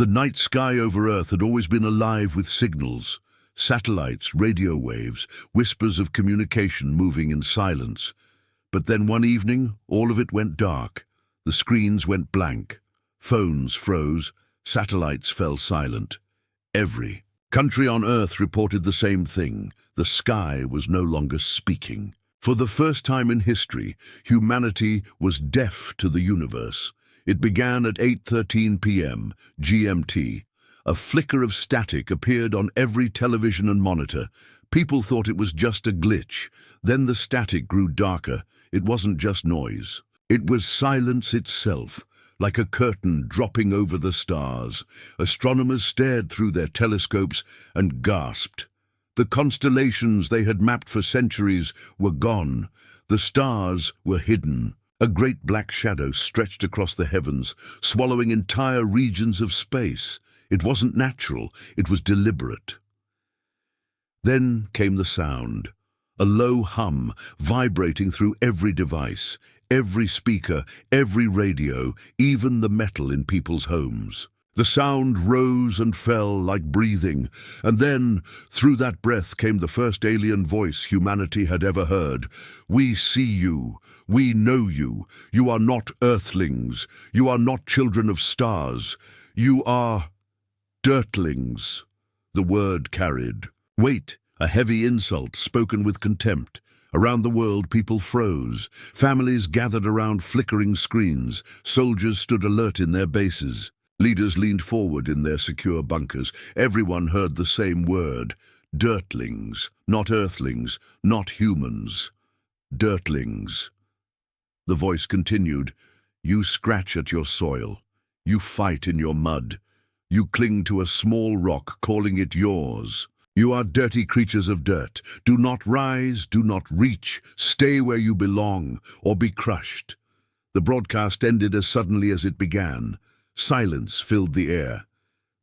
The night sky over Earth had always been alive with signals, satellites, radio waves, whispers of communication moving in silence. But then one evening, all of it went dark. The screens went blank. Phones froze. Satellites fell silent. Every country on Earth reported the same thing. The sky was no longer speaking. For the first time in history, humanity was deaf to the universe. It began at 8:13 p.m. GMT. A flicker of static appeared on every television and monitor. People thought it was just a glitch. Then the static grew darker. It wasn't just noise. It was silence itself, like a curtain dropping over the stars. Astronomers stared through their telescopes and gasped. The constellations they had mapped for centuries were gone. The stars were hidden. A great black shadow stretched across the heavens, swallowing entire regions of space. It wasn't natural, it was deliberate. Then came the sound, a low hum vibrating through every device, every speaker, every radio, even the metal in people's homes. The sound rose and fell like breathing, and then, through that breath, came the first alien voice humanity had ever heard. "We see you. We know you. You are not Earthlings. You are not children of stars. You are Dirtlings." The word carried weight, a heavy insult spoken with contempt. Around the world, people froze. Families gathered around flickering screens. Soldiers stood alert in their bases. Leaders leaned forward in their secure bunkers. Everyone heard the same word. Dirtlings, not Earthlings, not humans. Dirtlings. The voice continued. You scratch at your soil. You fight in your mud. You cling to a small rock, calling it yours. You are dirty creatures of dirt. Do not rise, do not reach. Stay where you belong, or be crushed. The broadcast ended as suddenly as it began. Silence filled the air.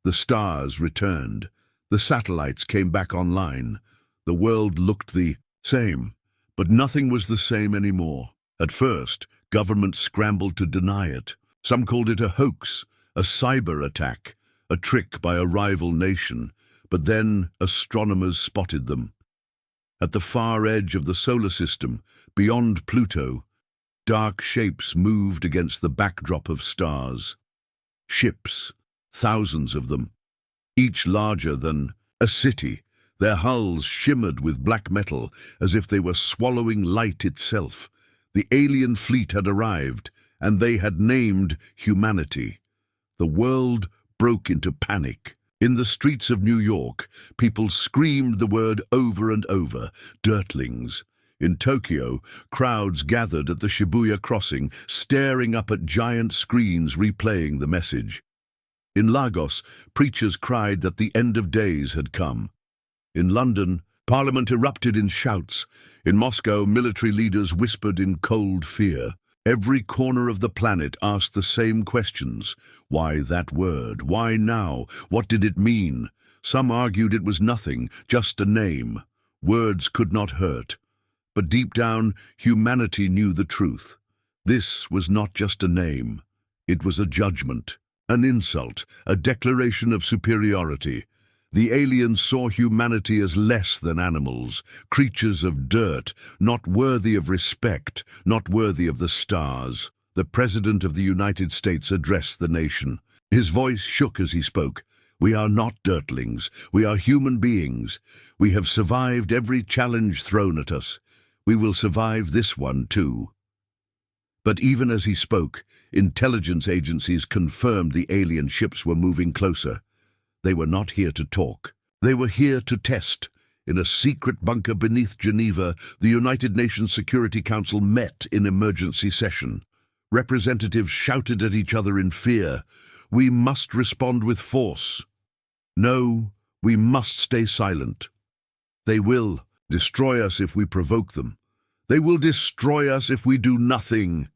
The stars returned. The satellites came back online. The world looked the same, but nothing was the same anymore. At first, governments scrambled to deny it. Some called it a hoax, a cyber attack, a trick by a rival nation. But then astronomers spotted them. At the far edge of the solar system, beyond Pluto, dark shapes moved against the backdrop of stars. Ships, thousands of them, each larger than a city. Their hulls shimmered with black metal as if they were swallowing light itself. The alien fleet had arrived, and they had named humanity. The world broke into panic. In the streets of New York, people screamed the word over and over, Dirtlings. In Tokyo, crowds gathered at the Shibuya crossing, staring up at giant screens replaying the message. In Lagos, preachers cried that the end of days had come. In London, Parliament erupted in shouts. In Moscow, military leaders whispered in cold fear. Every corner of the planet asked the same questions. Why that word? Why now? What did it mean? Some argued it was nothing, just a name. Words could not hurt. But deep down, humanity knew the truth. This was not just a name. It was a judgment, an insult, a declaration of superiority. The aliens saw humanity as less than animals, creatures of dirt, not worthy of respect, not worthy of the stars. The President of the United States addressed the nation. His voice shook as he spoke. We are not Dirtlings. We are human beings. We have survived every challenge thrown at us. We will survive this one too. But even as he spoke, intelligence agencies confirmed the alien ships were moving closer. They were not here to talk. They were here to test. In a secret bunker beneath Geneva, the United Nations Security Council met in emergency session. Representatives shouted at each other in fear. We must respond with force. No, we must stay silent. They will destroy us if we provoke them. They will destroy us if we do nothing.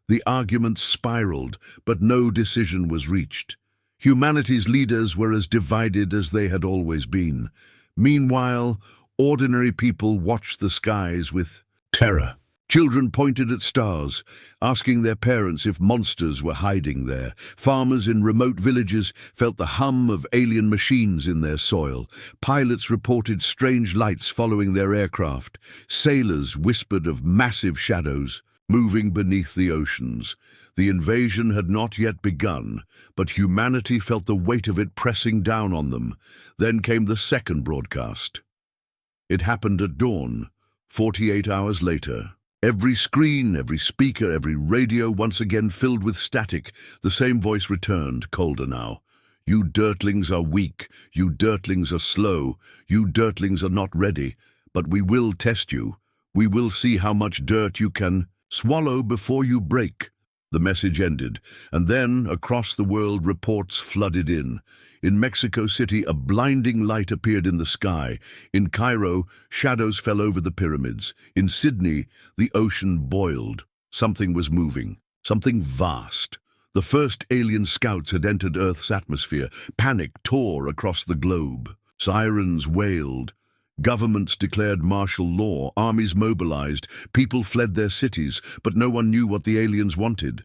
The argument spiraled, but no decision was reached. Humanity's leaders were as divided as they had always been. Meanwhile, ordinary people watched the skies with terror. Children pointed at stars, asking their parents if monsters were hiding there. Farmers in remote villages felt the hum of alien machines in their soil. Pilots reported strange lights following their aircraft. Sailors whispered of massive shadows moving beneath the oceans. The invasion had not yet begun, but humanity felt the weight of it pressing down on them. Then came the second broadcast. It happened at dawn, 48 hours later. Every screen, every speaker, every radio once again filled with static. The same voice returned, colder now. You Dirtlings are weak. You Dirtlings are slow. You Dirtlings are not ready. But we will test you. We will see how much dirt you can swallow before you break. The message ended, and then, across the world, reports flooded in. In Mexico City, a blinding light appeared in the sky. In Cairo, shadows fell over the pyramids. In Sydney, the ocean boiled. Something was moving, something vast. The first alien scouts had entered Earth's atmosphere. Panic tore across the globe. Sirens wailed. Governments declared martial law, armies mobilized, people fled their cities, but no one knew what the aliens wanted.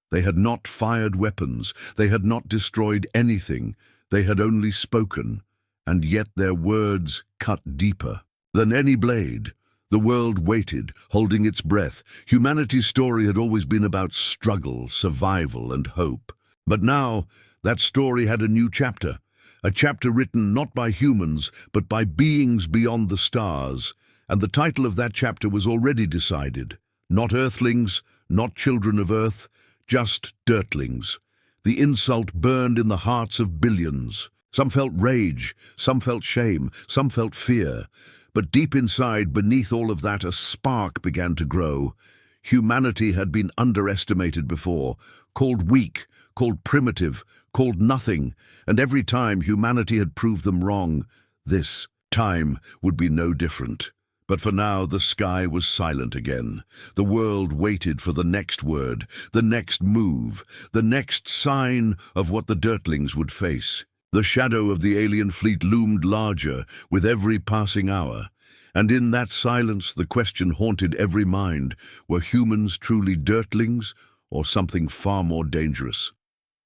They had not fired weapons, they had not destroyed anything, they had only spoken, and yet their words cut deeper than any blade. The world waited, holding its breath. Humanity's story had always been about struggle, survival, and hope. But now, that story had a new chapter. A chapter written not by humans, but by beings beyond the stars. And the title of that chapter was already decided. Not Earthlings, not children of Earth, just Dirtlings. The insult burned in the hearts of billions. Some felt rage, some felt shame, some felt fear. But deep inside, beneath all of that, a spark began to grow. Humanity had been underestimated before, called weak, called primitive, called nothing, and every time humanity had proved them wrong. This time would be no different. But for now the sky was silent again. The world waited for the next word, the next move, the next sign of what the Dirtlings would face. The shadow of the alien fleet loomed larger with every passing hour, and in that silence the question haunted every mind: were humans truly Dirtlings, or something far more dangerous?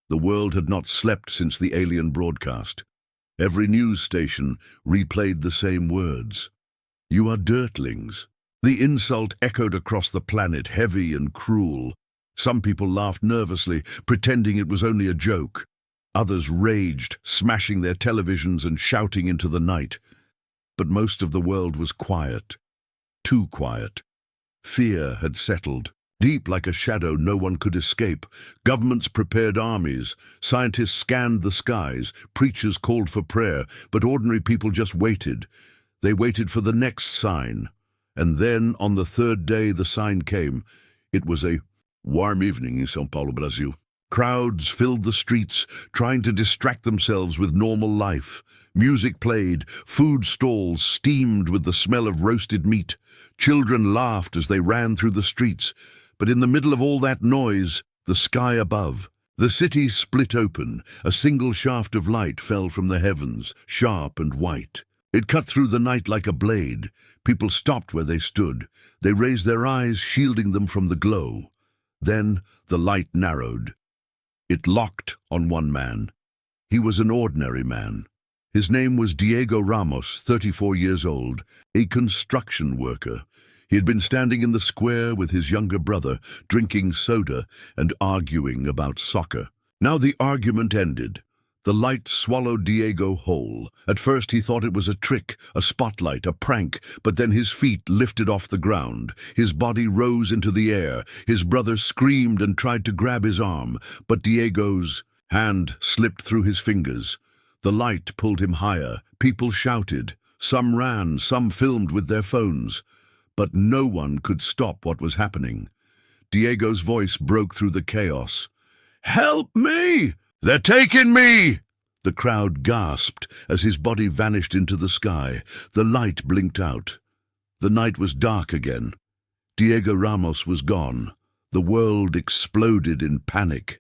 The world had not slept since the alien broadcast. Every news station replayed the same words. You are Dirtlings. The insult echoed across the planet, heavy and cruel. Some people laughed nervously, pretending it was only a joke. Others raged, smashing their televisions and shouting into the night. But most of the world was quiet. Too quiet. Fear had settled. Deep like a shadow no one could escape. Governments prepared armies. Scientists scanned the skies. Preachers called for prayer. But ordinary people just waited. They waited for the next sign. And then, on the third day, the sign came. It was a warm evening in São Paulo, Brazil. Crowds filled the streets, trying to distract themselves with normal life. Music played, food stalls steamed with the smell of roasted meat. Children laughed as they ran through the streets. But in the middle of all that noise, the sky above, the city split open. A single shaft of light fell from the heavens, sharp and white. It cut through the night like a blade. People stopped where they stood. They raised their eyes, shielding them from the glow. Then the light narrowed. It locked on one man. He was an ordinary man. His name was Diego Ramos, 34 years old, a construction worker. He had been standing in the square with his younger brother, drinking soda and arguing about soccer. Now the argument ended. The light swallowed Diego whole. At first he thought it was a trick, a spotlight, a prank, but then his feet lifted off the ground. His body rose into the air. His brother screamed and tried to grab his arm, but Diego's hand slipped through his fingers. The light pulled him higher. People shouted. Some ran, some filmed with their phones. But no one could stop what was happening. Diego's voice broke through the chaos. "Help me! They're taking me!" The crowd gasped as his body vanished into the sky. The light blinked out. The night was dark again. Diego Ramos was gone. The world exploded in panic.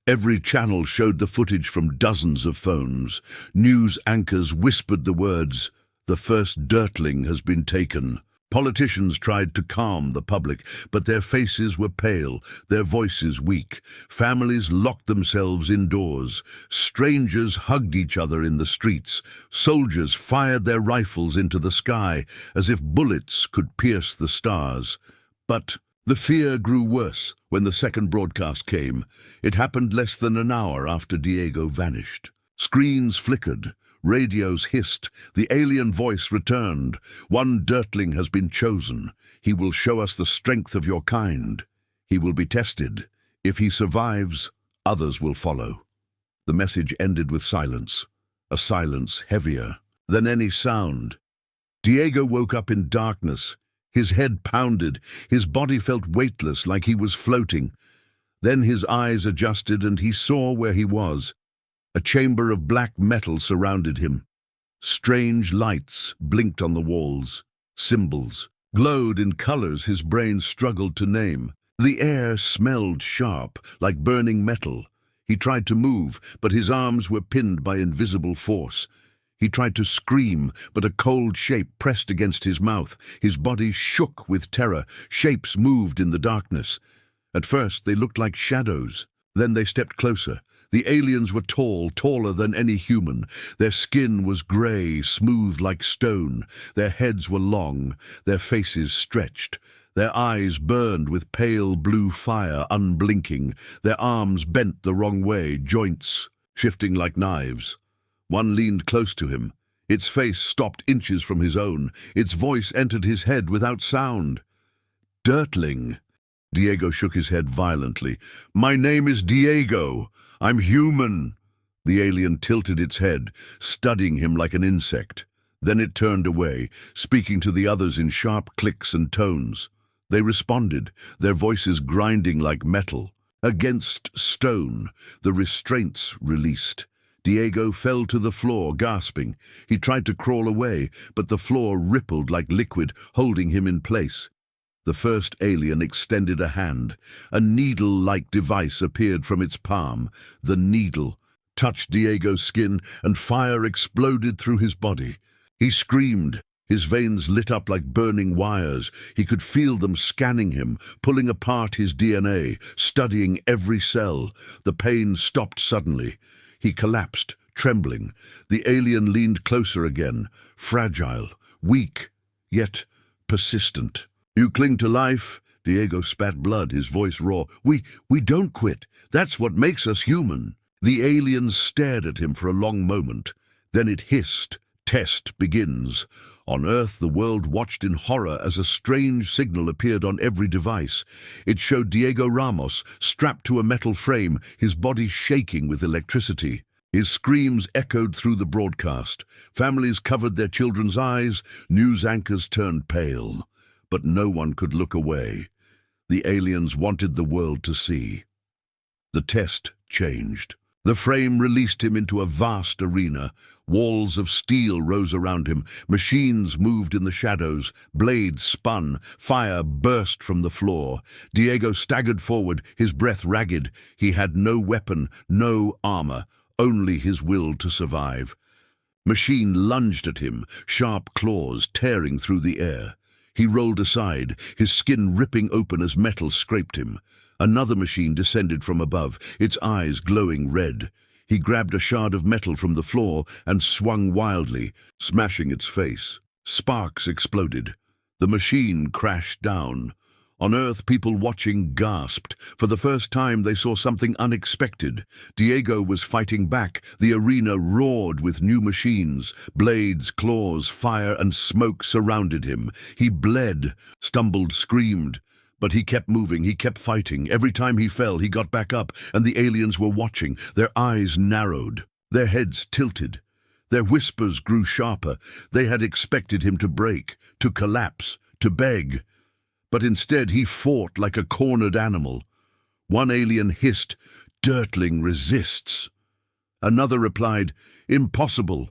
Every channel showed the footage from dozens of phones. News anchors whispered the words, "The first Dirtling has been taken." Politicians tried to calm the public, but their faces were pale, their voices weak. Families locked themselves indoors. Strangers hugged each other in the streets. Soldiers fired their rifles into the sky as if bullets could pierce the stars. But the fear grew worse when the second broadcast came. It happened less than an hour after Diego vanished. Screens flickered. Radios hissed. The alien voice returned. One Dirtling has been chosen. He will show us the strength of your kind. He will be tested. If he survives, others will follow. The message ended with silence, a silence heavier than any sound. Diego woke up in darkness. His head pounded. His body felt weightless, like he was floating. Then his eyes adjusted and he saw where he was. A chamber of black metal surrounded him. Strange lights blinked on the walls. Symbols glowed in colors his brain struggled to name. The air smelled sharp, like burning metal. He tried to move, but his arms were pinned by invisible force. He tried to scream, but a cold shape pressed against his mouth. His body shook with terror. Shapes moved in the darkness. At first, they looked like shadows. Then they stepped closer. The aliens were tall, taller than any human. Their skin was gray, smooth like stone. Their heads were long, their faces stretched. Their eyes burned with pale blue fire, unblinking. Their arms bent the wrong way, joints shifting like knives. One leaned close to him. Its face stopped inches from his own. Its voice entered his head without sound. Dirtling. Diego shook his head violently. My name is Diego. I'm human. The alien tilted its head, studying him like an insect. Then it turned away, speaking to the others in sharp clicks and tones. They responded, their voices grinding like metal. Against stone, the restraints released. Diego fell to the floor, gasping. He tried to crawl away, but the floor rippled like liquid, holding him in place. The first alien extended a hand. A needle-like device appeared from its palm. The needle touched Diego's skin, and fire exploded through his body. He screamed. His veins lit up like burning wires. He could feel them scanning him, pulling apart his DNA, studying every cell. The pain stopped suddenly. He collapsed, trembling. The alien leaned closer again, fragile, weak, yet persistent. You cling to life? Diego spat blood, his voice raw. We don't quit. That's what makes us human. The alien stared at him for a long moment. Then it hissed. Test begins. On Earth, the world watched in horror as a strange signal appeared on every device. It showed Diego Ramos strapped to a metal frame, his body shaking with electricity. His screams echoed through the broadcast. Families covered their children's eyes. News anchors turned pale. But no one could look away. The aliens wanted the world to see. The test changed. The frame released him into a vast arena. Walls of steel rose around him. Machines moved in the shadows. Blades spun. Fire burst from the floor. Diego staggered forward, his breath ragged. He had no weapon, no armor, only his will to survive. Machine lunged at him, sharp claws tearing through the air. He rolled aside, his skin ripping open as metal scraped him. Another machine descended from above, its eyes glowing red. He grabbed a shard of metal from the floor and swung wildly, smashing its face. Sparks exploded. The machine crashed down. On Earth, people watching gasped. For the first time, they saw something unexpected. Diego was fighting back. The arena roared with new machines. Blades, claws, fire, and smoke surrounded him. He bled, stumbled, screamed. But he kept moving, he kept fighting. Every time he fell, he got back up, and the aliens were watching. Their eyes narrowed, their heads tilted. Their whispers grew sharper. They had expected him to break, to collapse, to beg. But instead he fought like a cornered animal. One alien hissed, "Dirtling resists." Another replied, "Impossible.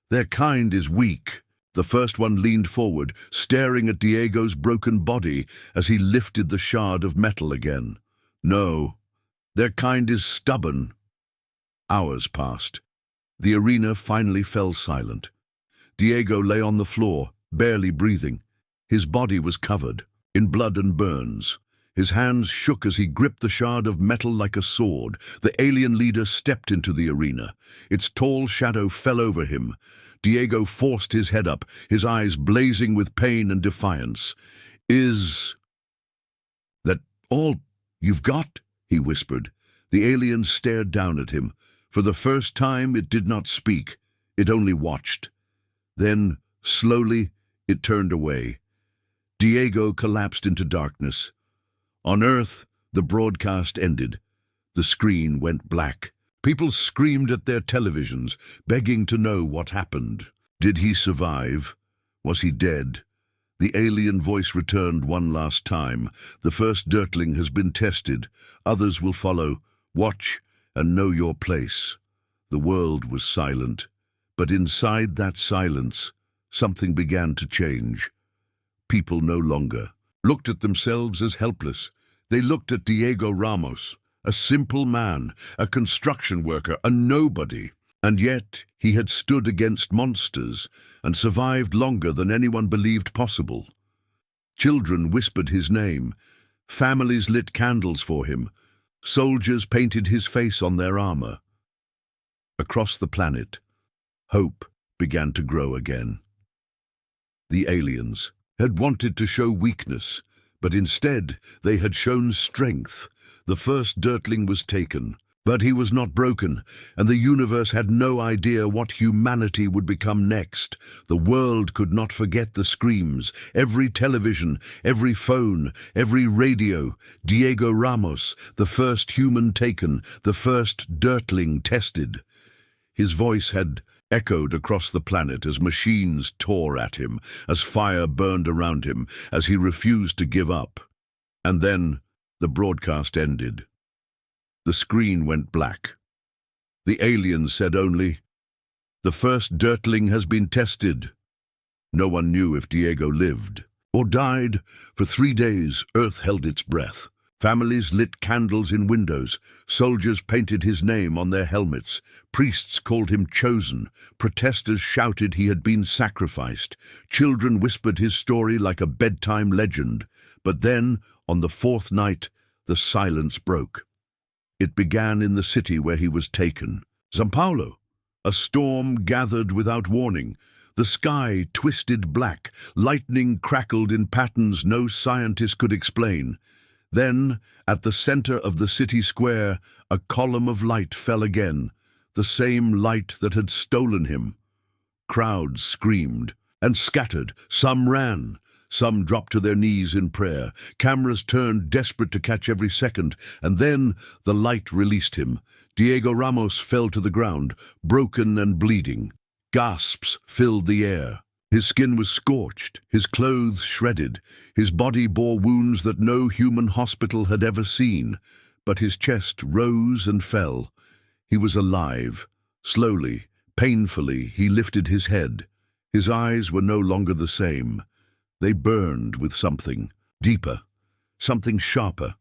Their kind is weak." The first one leaned forward, staring at Diego's broken body as he lifted the shard of metal again. "No, their kind is stubborn." Hours passed. The arena finally fell silent. Diego lay on the floor, barely breathing. His body was covered in blood and burns. His hands shook as he gripped the shard of metal like a sword. The alien leader stepped into the arena. Its tall shadow fell over him. Diego forced his head up, his eyes blazing with pain and defiance. "Is that all you've got?" he whispered. The alien stared down at him. For the first time, it did not speak. It only watched. Then, slowly, it turned away. Diego collapsed into darkness. On Earth, the broadcast ended. The screen went black. People screamed at their televisions, begging to know what happened. Did he survive? Was he dead? The alien voice returned one last time. "The first Dirtling has been tested. Others will follow. Watch and know your place." The world was silent. But inside that silence, something began to change. People no longer looked at themselves as helpless. They looked at Diego Ramos, a simple man, a construction worker, a nobody. And yet he had stood against monsters and survived longer than anyone believed possible. Children whispered his name. Families lit candles for him. Soldiers painted his face on their armor. Across the planet, hope began to grow again. The aliens had wanted to show weakness, but instead they had shown strength. The first Dirtling was taken, but he was not broken, and the universe had no idea what humanity would become next. The world could not forget the screams, every television, every phone, every radio. Diego Ramos, the first human taken, the first Dirtling tested. His voice had echoed across the planet as machines tore at him, as fire burned around him, as he refused to give up. And then the broadcast ended. The screen went black. The aliens said only, "The first Dirtling has been tested." No one knew if Diego lived or died. For 3 days, Earth held its breath. Families lit candles in windows. Soldiers painted his name on their helmets. Priests called him chosen. Protesters shouted he had been sacrificed. Children whispered his story like a bedtime legend. But then, on the 4th night, the silence broke. It began in the city where he was taken, São Paulo. A storm gathered without warning. The sky twisted black. Lightning crackled in patterns no scientist could explain. Then, at the center of the city square, a column of light fell again, the same light that had stolen him. Crowds screamed and scattered. Some ran. Some dropped to their knees in prayer. Cameras turned, desperate to catch every second, and then the light released him. Diego Ramos fell to the ground, broken and bleeding. Gasps filled the air. His skin was scorched, his clothes shredded. His body bore wounds that no human hospital had ever seen, but his chest rose and fell. He was alive. Slowly, painfully, he lifted his head. His eyes were no longer the same. They burned with something deeper, something sharper.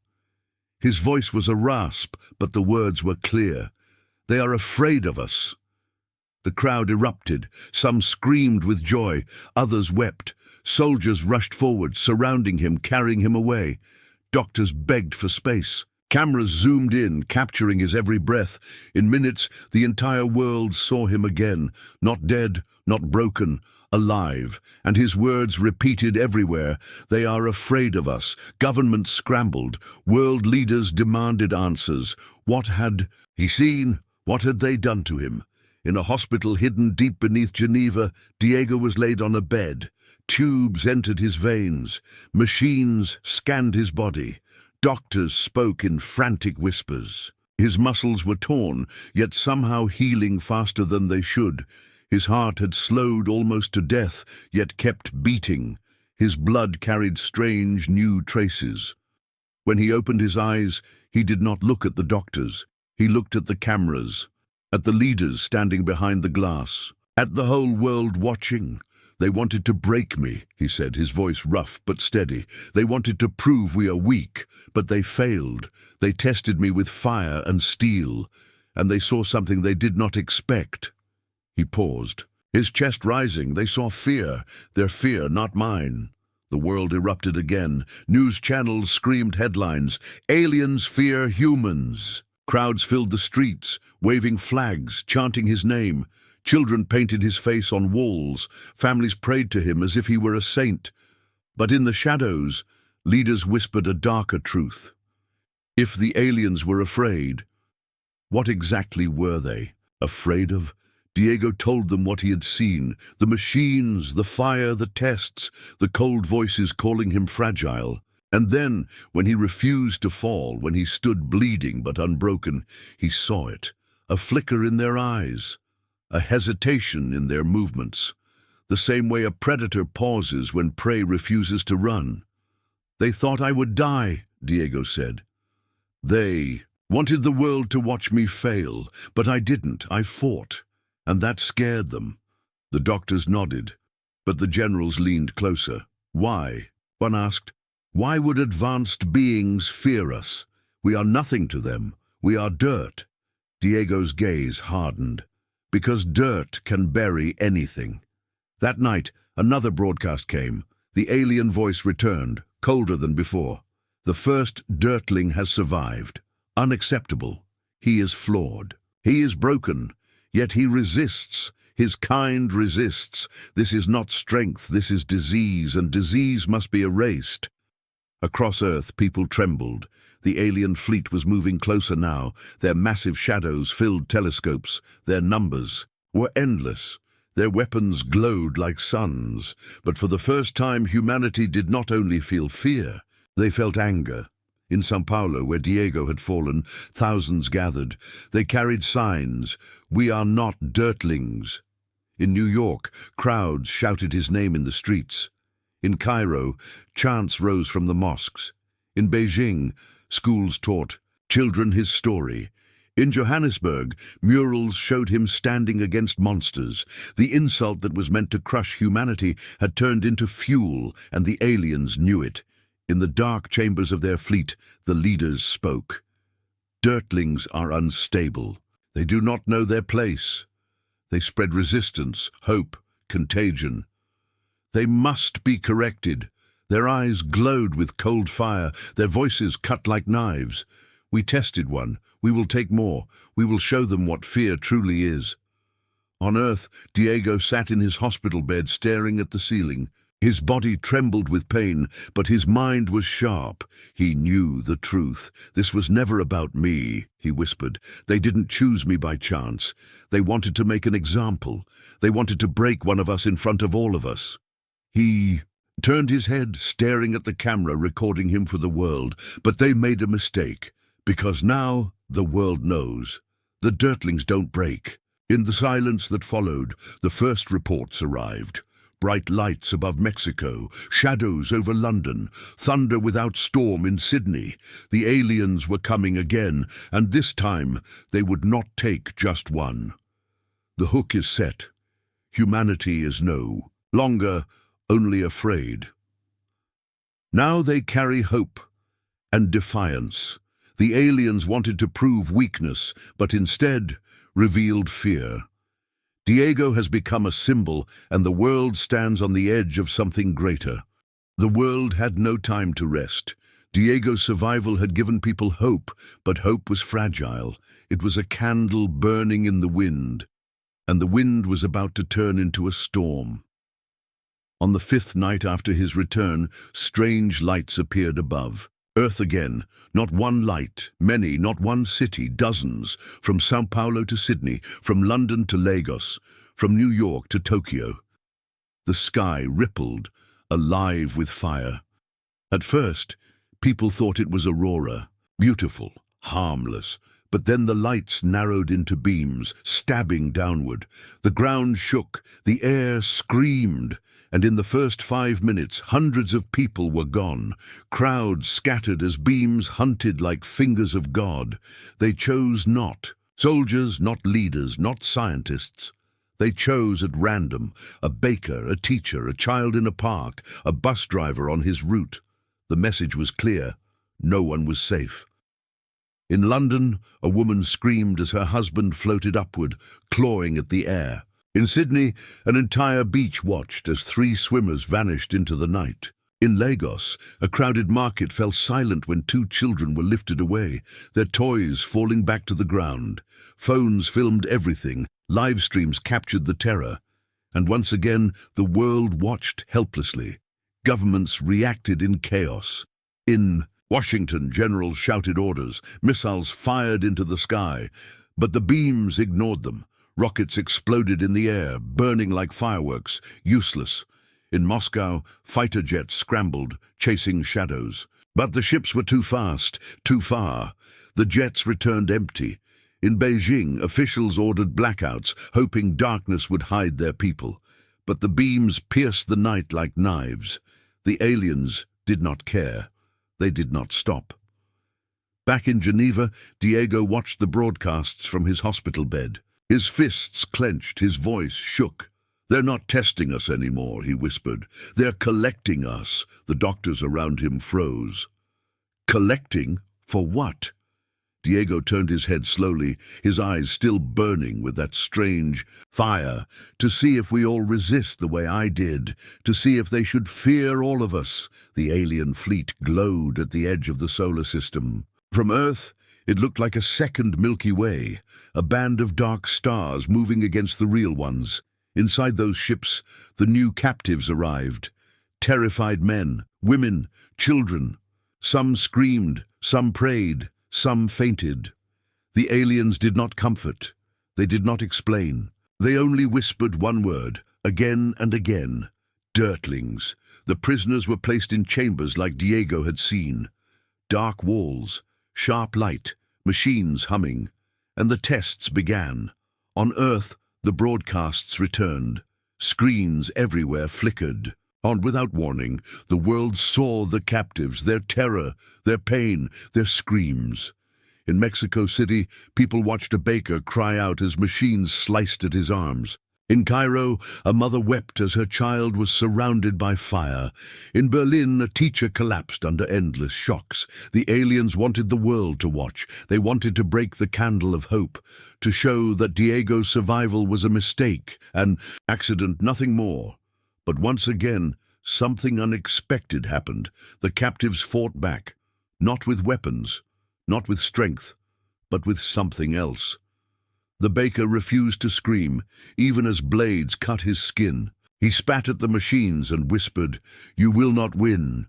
His voice was a rasp, but the words were clear. "They are afraid of us." The crowd erupted. Some screamed with joy. Others wept. Soldiers rushed forward, surrounding him, carrying him away. Doctors begged for space. Cameras zoomed in, capturing his every breath. In minutes, the entire world saw him again, not dead, not broken, alive, and his words repeated everywhere. "They are afraid of us." Governments scrambled. World leaders demanded answers. What had he seen? What had they done to him? In a hospital hidden deep beneath Geneva, Diego was laid on a bed. Tubes entered his veins. Machines scanned his body. Doctors spoke in frantic whispers. His muscles were torn, yet somehow healing faster than they should. His heart had slowed almost to death, yet kept beating. His blood carried strange new traces. When he opened his eyes, he did not look at the doctors. He looked at the cameras, at the leaders standing behind the glass, at the whole world watching. "They wanted to break me," he said, his voice rough but steady. "They wanted to prove we are weak, but they failed. They tested me with fire and steel, and they saw something they did not expect." He paused, his chest rising. "They saw fear, their fear, not mine." The world erupted again. News channels screamed headlines, "Aliens fear humans." Crowds filled the streets, waving flags, chanting his name. Children painted his face on walls. Families prayed to him as if he were a saint. But in the shadows, leaders whispered a darker truth. If the aliens were afraid, what exactly were they afraid of? Diego told them what he had seen, the machines, the fire, the tests, the cold voices calling him fragile. And then, when he refused to fall, when he stood bleeding but unbroken, he saw it, a flicker in their eyes, a hesitation in their movements, the same way a predator pauses when prey refuses to run. "They thought I would die," Diego said. "They wanted the world to watch me fail, but I didn't. I fought. And that scared them." The doctors nodded, but the generals leaned closer. "Why?" one asked. "Why would advanced beings fear us? We are nothing to them. We are dirt." Diego's gaze hardened. "Because dirt can bury anything." That night, another broadcast came. The alien voice returned, colder than before. "The first Dirtling has survived. Unacceptable. He is flawed. He is broken. Yet he resists. His kind resists. This is not strength, this is disease, and disease must be erased." Across Earth, people trembled. The alien fleet was moving closer now. Their massive shadows filled telescopes. Their numbers were endless. Their weapons glowed like suns. But for the first time, humanity did not only feel fear, they felt anger. In São Paulo, where Diego had fallen, thousands gathered. They carried signs, "We are not Dirtlings." In New York, crowds shouted his name in the streets. In Cairo, chants rose from the mosques. In Beijing, schools taught children his story. In Johannesburg, murals showed him standing against monsters. The insult that was meant to crush humanity had turned into fuel, and the aliens knew it. In the dark chambers of their fleet, the leaders spoke. "Dirtlings are unstable. They do not know their place. They spread resistance, hope, contagion. They must be corrected." Their eyes glowed with cold fire, their voices cut like knives. "We tested one. We will take more. We will show them what fear truly is." On Earth, Diego sat in his hospital bed staring at the ceiling. His body trembled with pain, but his mind was sharp. He knew the truth. "This was never about me," he whispered. "They didn't choose me by chance. They wanted to make an example. They wanted to break one of us in front of all of us." He turned his head, staring at the camera, recording him for the world. But they made a mistake, because now the world knows. The Dirtlings don't break. In the silence that followed, the first reports arrived. Bright lights above Mexico, shadows over London, thunder without storm in Sydney. The aliens were coming again, and this time they would not take just one. The hook is set. Humanity is no longer only afraid. Now they carry hope and defiance. The aliens wanted to prove weakness, but instead revealed fear. Diego has become a symbol, and the world stands on the edge of something greater. The world had no time to rest. Diego's survival had given people hope, but hope was fragile. It was a candle burning in the wind, and the wind was about to turn into a storm. On the 5th night after his return, strange lights appeared above. Earth again, not one light, many, not one city, dozens, from São Paulo to Sydney, from London to Lagos, from New York to Tokyo. The sky rippled, alive with fire. At first, people thought it was aurora, beautiful, harmless, but then the lights narrowed into beams, stabbing downward. The ground shook, the air screamed, and in the first 5 minutes, hundreds of people were gone. Crowds scattered as beams hunted like fingers of God. They chose not. Soldiers, not leaders, not scientists. They chose at random, a baker, a teacher, a child in a park, a bus driver on his route. The message was clear. No one was safe. In London, a woman screamed as her husband floated upward, clawing at the air. In Sydney, an entire beach watched as 3 swimmers vanished into the night. In Lagos, a crowded market fell silent when two children were lifted away, their toys falling back to the ground. Phones filmed everything, live streams captured the terror. And once again, the world watched helplessly. Governments reacted in chaos. In Washington, generals shouted orders, missiles fired into the sky, but the beams ignored them. Rockets exploded in the air, burning like fireworks, useless. In Moscow, fighter jets scrambled, chasing shadows. But the ships were too fast, too far. The jets returned empty. In Beijing, officials ordered blackouts, hoping darkness would hide their people. But the beams pierced the night like knives. The aliens did not care. They did not stop. Back in Geneva, Diego watched the broadcasts from his hospital bed. His fists clenched, his voice shook. "They're not testing us anymore," he whispered. "They're collecting us." The doctors around him froze. Collecting? For what? Diego turned his head slowly, his eyes still burning with that strange fire, to see if we all resist the way I did, to see if they should fear all of us. The alien fleet glowed at the edge of the solar system. From Earth, it looked like a second Milky Way, a band of dark stars moving against the real ones. Inside those ships, the new captives arrived. Terrified men, women, children. Some screamed, some prayed, some fainted. The aliens did not comfort. They did not explain. They only whispered one word, again and again. Dirtlings. The prisoners were placed in chambers like Diego had seen. Dark walls, sharp light, machines humming. And the tests began. On Earth, the broadcasts returned. Screens everywhere flickered. On without warning, the world saw the captives, their terror, their pain, their screams. In Mexico City, people watched a baker cry out as machines sliced at his arms. In Cairo, a mother wept as her child was surrounded by fire. In Berlin, a teacher collapsed under endless shocks. The aliens wanted the world to watch. They wanted to break the candle of hope, to show that Diego's survival was a mistake, an accident, nothing more. But once again, something unexpected happened. The captives fought back, not with weapons, not with strength, but with something else. The baker refused to scream, even as blades cut his skin. He spat at the machines and whispered, "You will not win."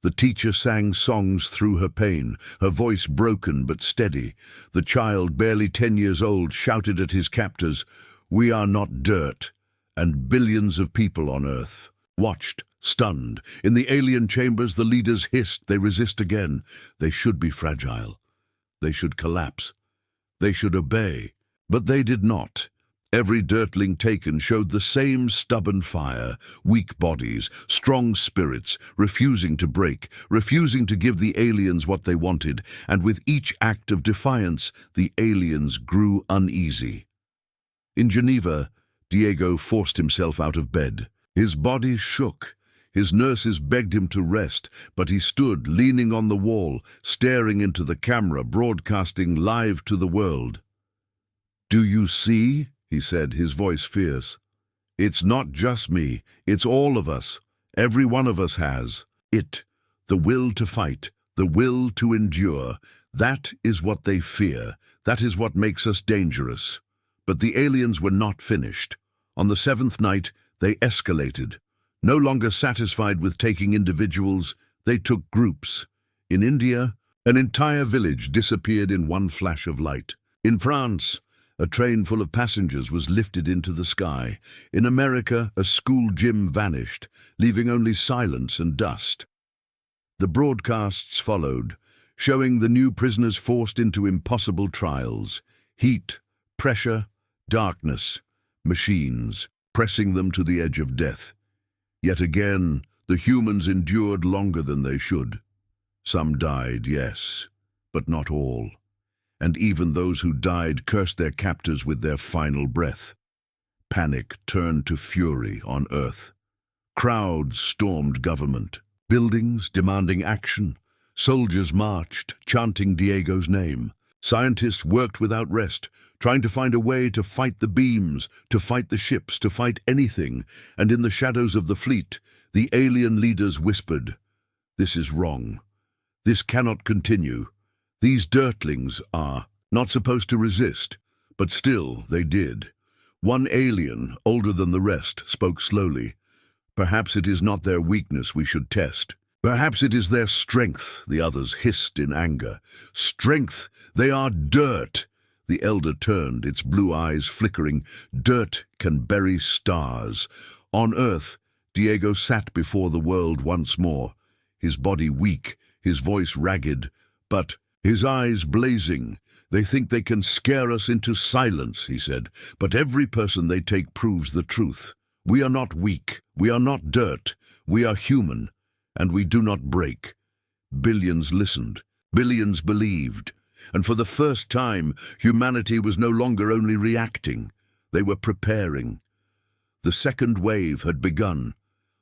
The teacher sang songs through her pain, her voice broken but steady. The child, barely 10 years old, shouted at his captors, "We are not dirt." And billions of people on Earth watched, stunned. In the alien chambers, the leaders hissed, they resist again. They should be fragile. They should collapse. They should obey. But they did not. Every dirtling taken showed the same stubborn fire, weak bodies, strong spirits, refusing to break, refusing to give the aliens what they wanted, and with each act of defiance, the aliens grew uneasy. In Geneva, Diego forced himself out of bed. His body shook. His nurses begged him to rest, but he stood, leaning on the wall, staring into the camera, broadcasting live to the world. "Do you see?" he said, his voice fierce. "It's not just me, it's all of us. Every one of us has it. The will to fight, the will to endure. That is what they fear. That is what makes us dangerous." But the aliens were not finished. On the 7th night, they escalated. No longer satisfied with taking individuals, they took groups. In India, an entire village disappeared in one flash of light. In France, a train full of passengers was lifted into the sky. In America, a school gym vanished, leaving only silence and dust. The broadcasts followed, showing the new prisoners forced into impossible trials. Heat, pressure, darkness, machines, pressing them to the edge of death. Yet again, the humans endured longer than they should. Some died, yes, but not all. And even those who died cursed their captors with their final breath. Panic turned to fury on Earth. Crowds stormed government, buildings demanding action. Soldiers marched, chanting Diego's name. Scientists worked without rest, trying to find a way to fight the beams, to fight the ships, to fight anything. And in the shadows of the fleet, The alien leaders whispered, "This is wrong. This cannot continue. These Dirtlings are not supposed to resist," but still they did. One alien, older than the rest, spoke slowly. "Perhaps it is not their weakness we should test. Perhaps it is their strength," the others hissed in anger. "Strength! They are dirt!" The elder turned, its blue eyes flickering. "Dirt can bury stars." On Earth, Diego sat before the world once more, his body weak, his voice ragged, but his eyes blazing. "They think they can scare us into silence," he said, "but every person they take proves the truth. We are not weak, we are not dirt, we are human, and we do not break." Billions listened, billions believed, and for the first time, humanity was no longer only reacting, they were preparing. The second wave had begun.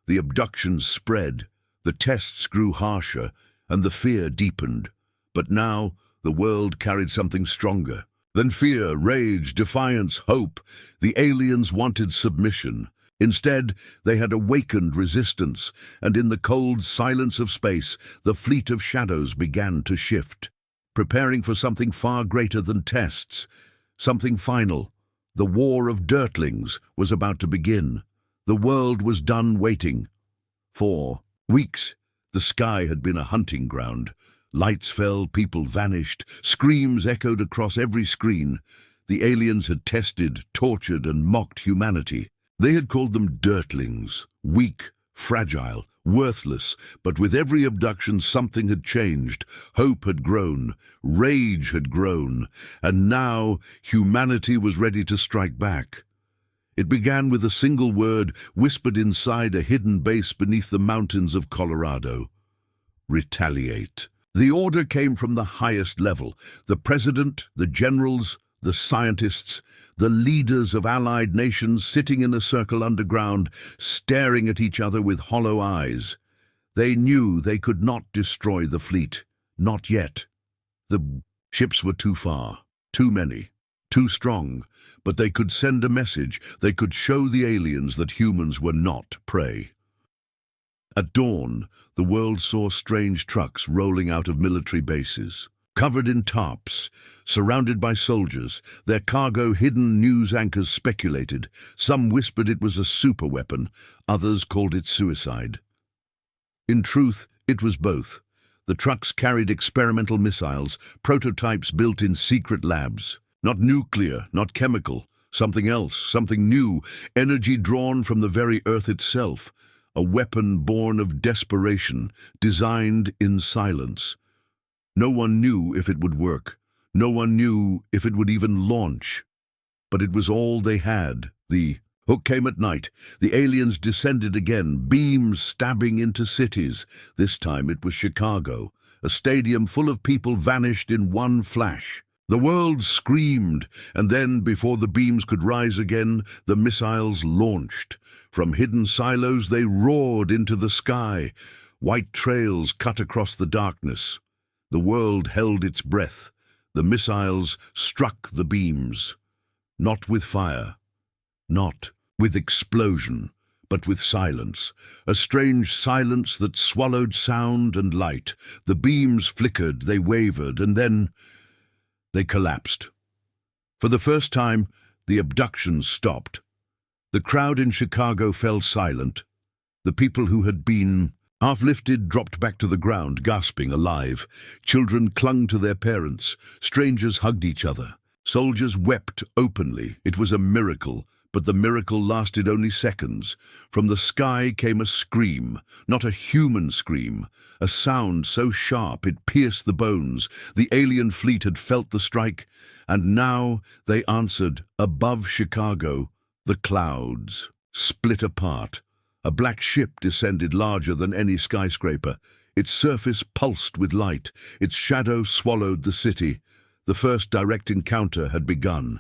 The abductions spread, the tests grew harsher, and the fear deepened. But now, the world carried something stronger than fear, rage, defiance, hope. The aliens wanted submission. Instead, they had awakened resistance, and in the cold silence of space, the fleet of shadows began to shift, preparing for something far greater than tests, something final. The war of Dirtlings was about to begin. The world was done waiting. For weeks, the sky had been a hunting ground. Lights fell, people vanished, screams echoed across every screen. The aliens had tested, tortured, and mocked humanity. They had called them Dirtlings, weak, fragile, worthless, but with every abduction something had changed. Hope had grown, rage had grown, and now humanity was ready to strike back. It began with a single word whispered inside a hidden base beneath the mountains of Colorado: retaliate. The order came from the highest level: the president, the generals, the scientists, the leaders of allied nations sitting in a circle underground, staring at each other with hollow eyes. They knew they could not destroy the fleet. Not yet. The ships were too far, too many, too strong, but they could send a message. They could show the aliens that humans were not prey. At dawn, the world saw strange trucks rolling out of military bases, covered in tarps, surrounded by soldiers, their cargo hidden. News anchors speculated. Some whispered it was a superweapon, others called it suicide. In truth, it was both. The trucks carried experimental missiles, prototypes built in secret labs. Not nuclear, not chemical, something else, something new, energy drawn from the very earth itself. A weapon born of desperation, designed in silence. No one knew if it would work. No one knew if it would even launch. But it was all they had. The hook came at night. The aliens descended again, beams stabbing into cities. This time it was Chicago. A stadium full of people vanished in one flash. The world screamed, and then, before the beams could rise again, the missiles launched. From hidden silos they roared into the sky. White trails cut across the darkness. The world held its breath. The missiles struck the beams. Not with fire, not with explosion, but with silence. A strange silence that swallowed sound and light. The beams flickered, they wavered, and then they collapsed. For the first time, the abductions stopped. The crowd in Chicago fell silent. The people who had been half-lifted dropped back to the ground, gasping, alive. Children clung to their parents. Strangers hugged each other. Soldiers wept openly. It was a miracle, but the miracle lasted only seconds. From the sky came a scream, not a human scream, a sound so sharp it pierced the bones. The alien fleet had felt the strike, and now they answered. Above Chicago, the clouds split apart. A black ship descended, larger than any skyscraper. Its surface pulsed with light. Its shadow swallowed the city. The first direct encounter had begun.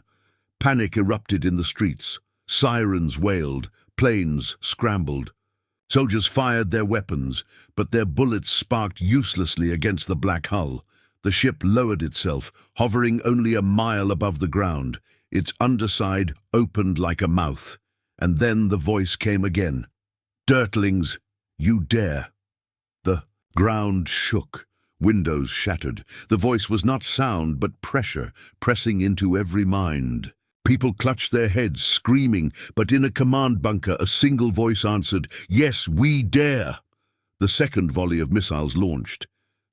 Panic erupted in the streets. Sirens wailed. Planes scrambled. Soldiers fired their weapons, but their bullets sparked uselessly against the black hull. The ship lowered itself, hovering only a mile above the ground. Its underside opened like a mouth. And then the voice came again. "Dirtlings, You dare. The ground shook. Windows shattered. The voice was not sound, but pressure, pressing into every mind. People clutched their heads, screaming, but in a command bunker, a single voice answered, "Yes, we dare." The second volley of missiles launched.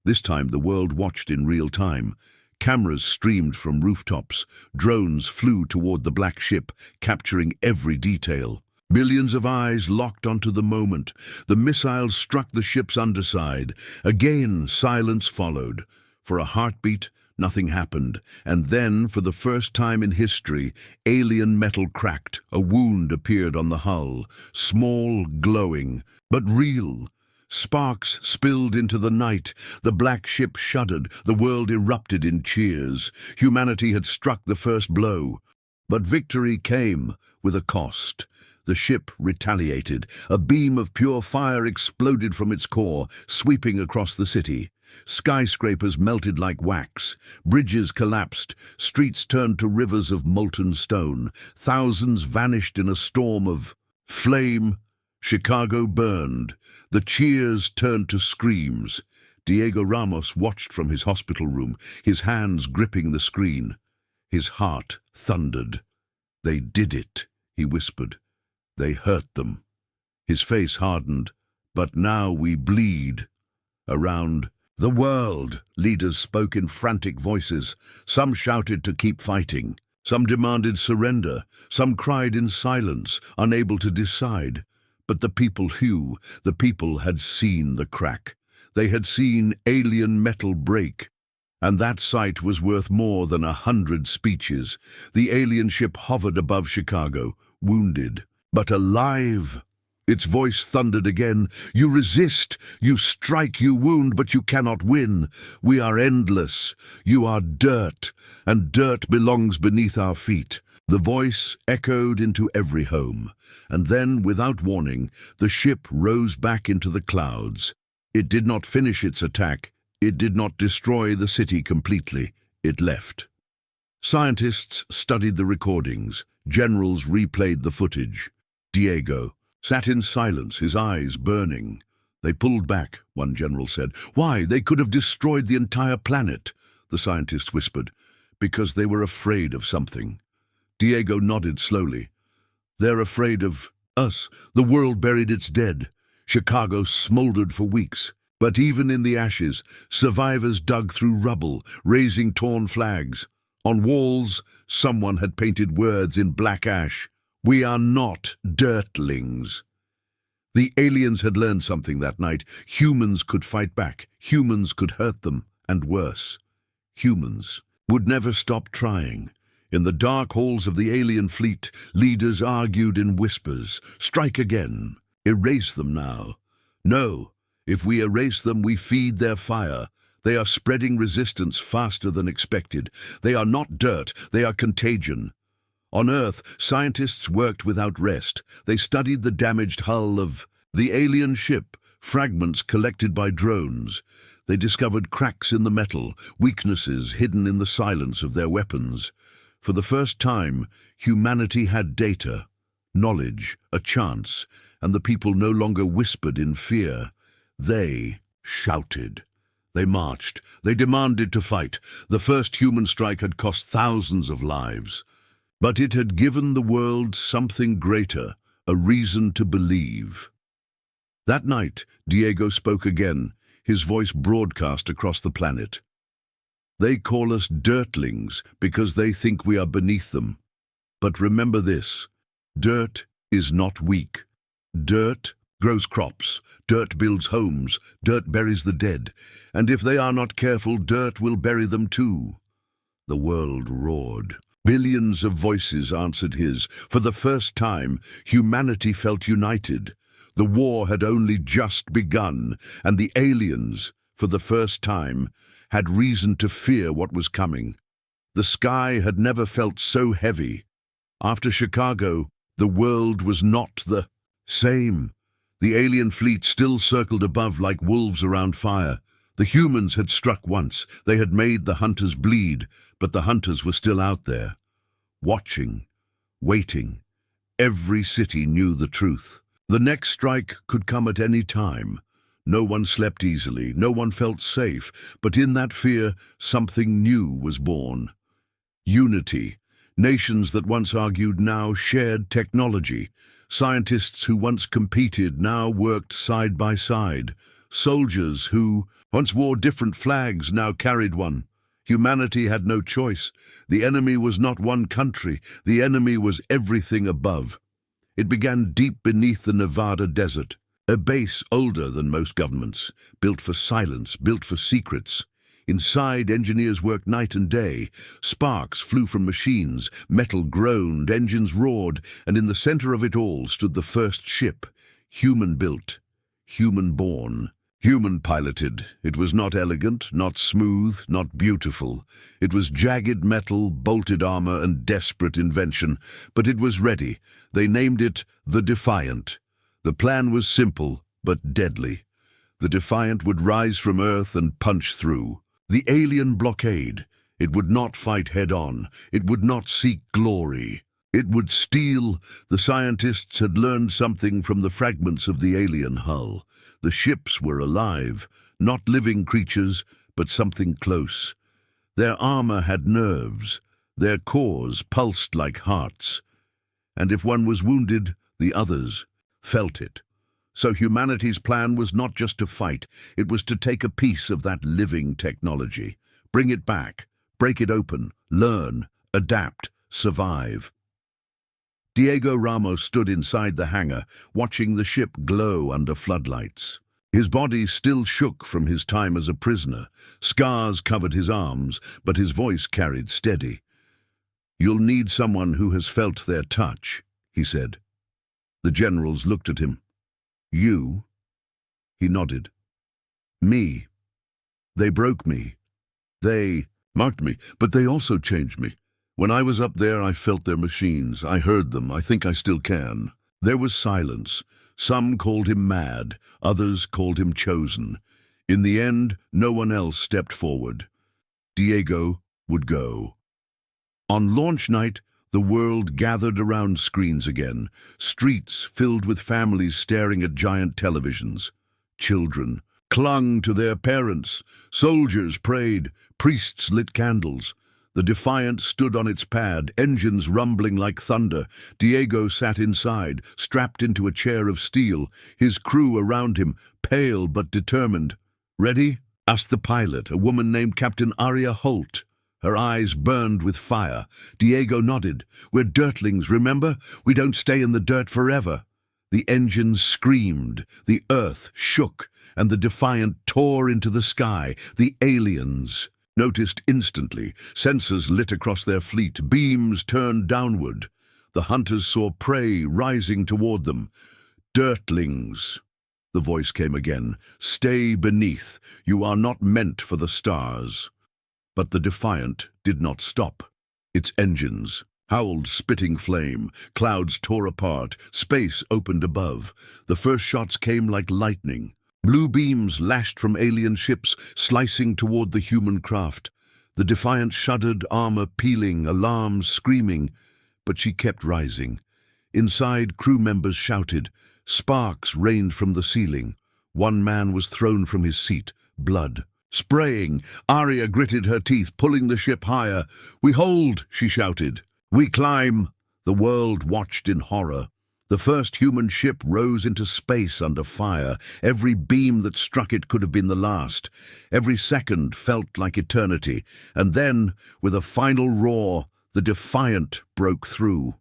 This time the world watched in real time. Cameras streamed from rooftops. Drones flew toward the black ship, capturing every detail. Millions of eyes locked onto the moment. The missiles struck the ship's underside. Again, silence followed. For a heartbeat, nothing happened. And then, for the first time in history, alien metal cracked. A wound appeared on the hull. Small, glowing, but real. Sparks spilled into the night. The black ship shuddered. The world erupted in cheers. Humanity had struck the first blow. But victory came with a cost. The ship retaliated. A beam of pure fire exploded from its core, sweeping across the city. Skyscrapers melted like wax. Bridges collapsed. Streets turned to rivers of molten stone. Thousands vanished in a storm of flame. Chicago burned. The cheers turned to screams. Diego Ramos watched from his hospital room, his hands gripping the screen. His heart thundered. "They did it," he whispered. "They hurt them." His face hardened. "But now we bleed." Around the world, leaders spoke in frantic voices. Some shouted to keep fighting. Some demanded surrender. Some cried in silence, unable to decide. But the people had seen the crack. They had seen alien metal break. And that sight was worth more than 100 speeches. The alien ship hovered above Chicago, wounded, but alive. Its voice thundered again. "You resist, you strike, you wound, but you cannot win. We are endless. You are dirt, and dirt belongs beneath our feet." The voice echoed into every home, and then, without warning, the ship rose back into the clouds. It did not finish its attack. It did not destroy the city completely. It left. Scientists studied the recordings. Generals replayed the footage. Diego sat in silence, his eyes burning. "They pulled back," one general said. "Why? They could have destroyed the entire planet," the scientist whispered. "Because they were afraid of something." Diego nodded slowly. "They're afraid of us." The world buried its dead. Chicago smoldered for weeks. But even in the ashes, survivors dug through rubble, raising torn flags. On walls, someone had painted words in black ash. "We are not Dirtlings." The aliens had learned something that night. Humans could fight back. Humans could hurt them, and worse. Humans would never stop trying. In the dark halls of the alien fleet, leaders argued in whispers. "Strike again. Erase them now." "No. If we erase them, we feed their fire. They are spreading resistance faster than expected. They are not dirt. They are contagion." On Earth, scientists worked without rest. They studied the damaged hull of the alien ship, fragments collected by drones. They discovered cracks in the metal, weaknesses hidden in the silence of their weapons. For the first time, humanity had data, knowledge, a chance, and the people no longer whispered in fear. They shouted. They marched. They demanded to fight. The first human strike had cost thousands of lives. But it had given the world something greater, a reason to believe. That night, Diego spoke again, his voice broadcast across the planet. "They call us Dirtlings because they think we are beneath them. But remember this, dirt is not weak. Dirt grows crops, dirt builds homes, dirt buries the dead, and if they are not careful, dirt will bury them too." The world roared. Billions of voices answered his. For the first time, humanity felt united. The war had only just begun, and the aliens, for the first time, had reason to fear what was coming. The sky had never felt so heavy. After Chicago, the world was not the same. The alien fleet still circled above like wolves around fire. The humans had struck once. They had made the hunters bleed, but the hunters were still out there, watching, waiting. Every city knew the truth. The next strike could come at any time. No one slept easily, no one felt safe, but in that fear, something new was born. Unity. Nations that once argued now shared technology. Scientists who once competed now worked side by side. Soldiers who once wore different flags now carried one. Humanity had no choice. The enemy was not one country. The enemy was everything above. It began deep beneath the Nevada desert, a base older than most governments, built for silence, built for secrets. Inside, engineers worked night and day. Sparks flew from machines, metal groaned, engines roared, and in the center of it all stood the first ship, human-built, human-born. Human-piloted. It was not elegant, not smooth, not beautiful. It was jagged metal, bolted armor, and desperate invention. But it was ready. They named it the Defiant. The plan was simple, but deadly. The Defiant would rise from Earth and punch through. The alien blockade. It would not fight head-on. It would not seek glory. It would steal. The scientists had learned something from the fragments of the alien hull. The ships were alive, not living creatures, but something close. Their armor had nerves. Their cores pulsed like hearts. And if one was wounded, the others felt it. So humanity's plan was not just to fight, it was to take a piece of that living technology, bring it back, break it open, learn, adapt, survive. Diego Ramos stood inside the hangar, watching the ship glow under floodlights. His body still shook from his time as a prisoner. Scars covered his arms, but his voice carried steady. "You'll need someone who has felt their touch," he said. The generals looked at him. "You?" He nodded. "Me. They broke me. They marked me, but they also changed me. When I was up there, I felt their machines. I heard them. I think I still can." There was silence. Some called him mad. Others called him chosen. In the end, no one else stepped forward. Diego would go. On launch night, the world gathered around screens again. Streets filled with families staring at giant televisions. Children clung to their parents. Soldiers prayed. Priests lit candles. The Defiant stood on its pad, engines rumbling like thunder. Diego sat inside, strapped into a chair of steel, his crew around him, pale but determined. "Ready?" asked the pilot, a woman named Captain Aria Holt. Her eyes burned with fire. Diego nodded. "We're Dirtlings, remember? We don't stay in the dirt forever." The engines screamed, the earth shook, and the Defiant tore into the sky. The aliens noticed instantly. Sensors lit across their fleet. Beams turned downward. The hunters saw prey rising toward them. "Dirtlings," the voice came again. "Stay beneath. You are not meant for the stars." But the Defiant did not stop. Its engines howled, spitting flame. Clouds tore apart. Space opened above. The first shots came like lightning. Blue beams lashed from alien ships, slicing toward the human craft. The Defiant shuddered, armor peeling, alarms screaming. But she kept rising. Inside, crew members shouted. Sparks rained from the ceiling. One man was thrown from his seat, blood spraying. Aria gritted her teeth, pulling the ship higher. "We hold," she shouted. "We climb." The world watched in horror. The first human ship rose into space under fire. Every beam that struck it could have been the last. Every second felt like eternity. And then, with a final roar, the Defiant broke through.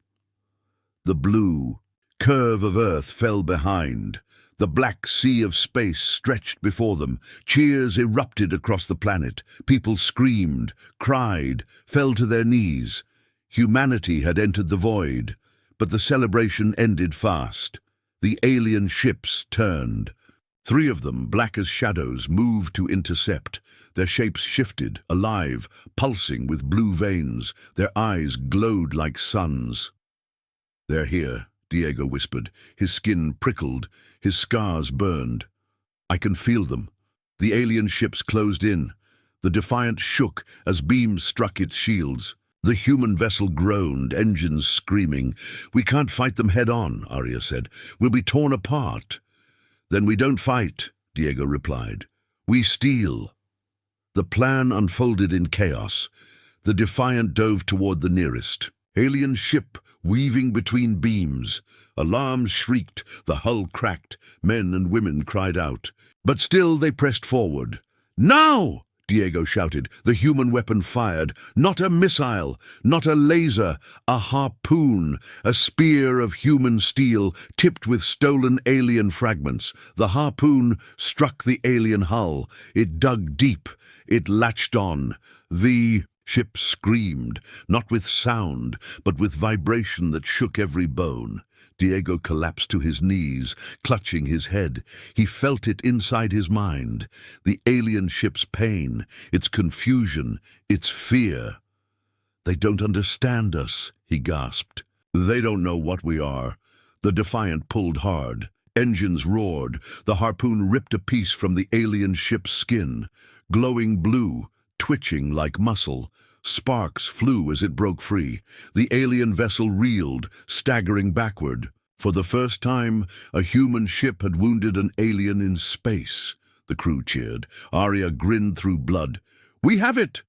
The blue curve of Earth fell behind. The black sea of space stretched before them. Cheers erupted across the planet. People screamed, cried, fell to their knees. Humanity had entered the void. But the celebration ended fast. The alien ships turned. 3 of them, black as shadows, moved to intercept. Their shapes shifted, alive, pulsing with blue veins. Their eyes glowed like suns. "They're here," Diego whispered. His skin prickled, his scars burned. "I can feel them." The alien ships closed in. The Defiant shook as beams struck its shields. The human vessel groaned, engines screaming. "We can't fight them head-on," Arya said. "We'll be torn apart." "Then we don't fight," Diego replied. "We steal." The plan unfolded in chaos. The Defiant dove toward the nearest alien ship, weaving between beams. Alarms shrieked, the hull cracked, men and women cried out. But still they pressed forward. "Now!" Diego shouted. The human weapon fired. Not a missile, not a laser, a harpoon, a spear of human steel tipped with stolen alien fragments. The harpoon struck the alien hull. It dug deep. It latched on. The ship screamed, not with sound, but with vibration that shook every bone. Diego collapsed to his knees, clutching his head. He felt it inside his mind. The alien ship's pain, its confusion, its fear. "They don't understand us," he gasped. "They don't know what we are." The Defiant pulled hard. Engines roared. The harpoon ripped a piece from the alien ship's skin. Glowing blue, twitching like muscle. Sparks flew as it broke free. The alien vessel reeled, staggering backward. For the first time, a human ship had wounded an alien in space. The crew cheered. Arya grinned through blood. "We have it!"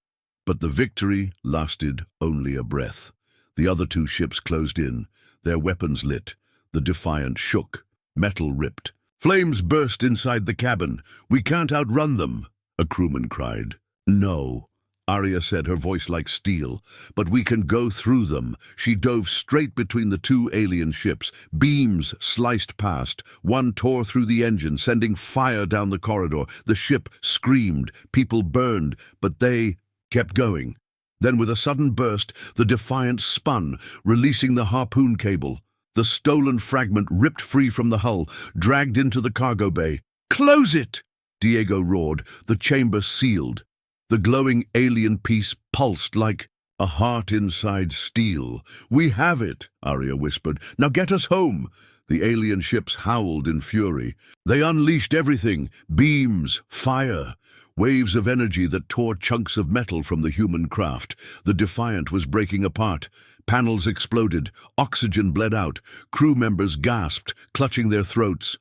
But the victory lasted only a breath. The other two ships closed in, their weapons lit. The Defiant shook. Metal ripped. "Flames burst inside the cabin. We can't outrun them," a crewman cried. "No," Arya said, her voice like steel. "But we can go through them." She dove straight between the two alien ships. Beams sliced past. One tore through the engine, sending fire down the corridor. The ship screamed. People burned, but they kept going. Then with a sudden burst, the Defiant spun, releasing the harpoon cable. The stolen fragment ripped free from the hull, dragged into the cargo bay. "Close it!" Diego roared. The chamber sealed. The glowing alien piece pulsed like a heart inside steel. "We have it," Arya whispered. "Now get us home." The alien ships howled in fury. They unleashed everything: beams, fire, waves of energy that tore chunks of metal from the human craft. The Defiant was breaking apart. Panels exploded. Oxygen bled out. Crew members gasped, clutching their throats.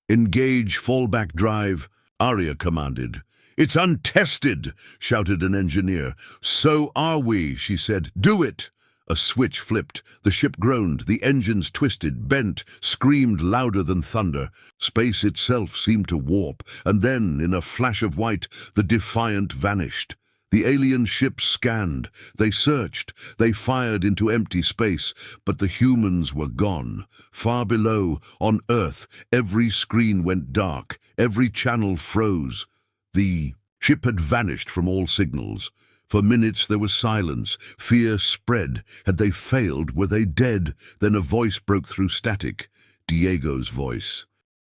"Engage fallback drive," Arya commanded. "It's untested," shouted an engineer. "So are we," she said. "Do it." A switch flipped. The ship groaned. The engines twisted, bent, screamed louder than thunder. Space itself seemed to warp, and then, in a flash of white, the Defiant vanished. The alien ships scanned. They searched. They fired into empty space, but the humans were gone. Far below, on Earth, every screen went dark. Every channel froze. The ship had vanished from all signals. For minutes there was silence. Fear spread. Had they failed? Were they dead? Then a voice broke through static. Diego's voice.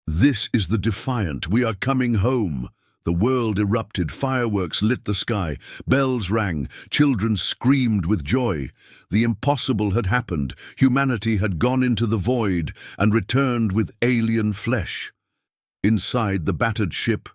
"This is the Defiant. We are coming home." The world erupted. Fireworks lit the sky. Bells rang. Children screamed with joy. The impossible had happened. Humanity had gone into the void and returned with alien flesh. Inside the battered ship,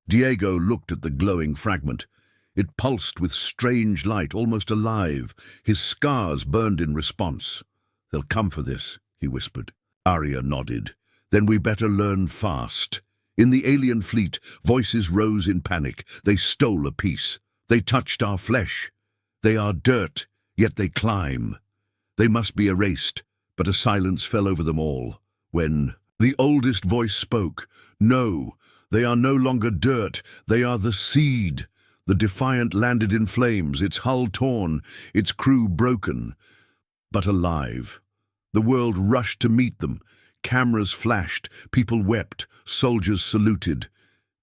Diego looked at the glowing fragment. It pulsed with strange light, almost alive. His scars burned in response. "They'll come for this," he whispered. Arya nodded. "Then we better learn fast." In the alien fleet, voices rose in panic. They stole a piece. "They touched our flesh. They are dirt, yet they climb. They must be erased." But a silence fell over them all. When the oldest voice spoke, "No, they are no longer dirt. They are the seed." The Defiant landed in flames, its hull torn, its crew broken, but alive. The world rushed to meet them. Cameras flashed, people wept, soldiers saluted.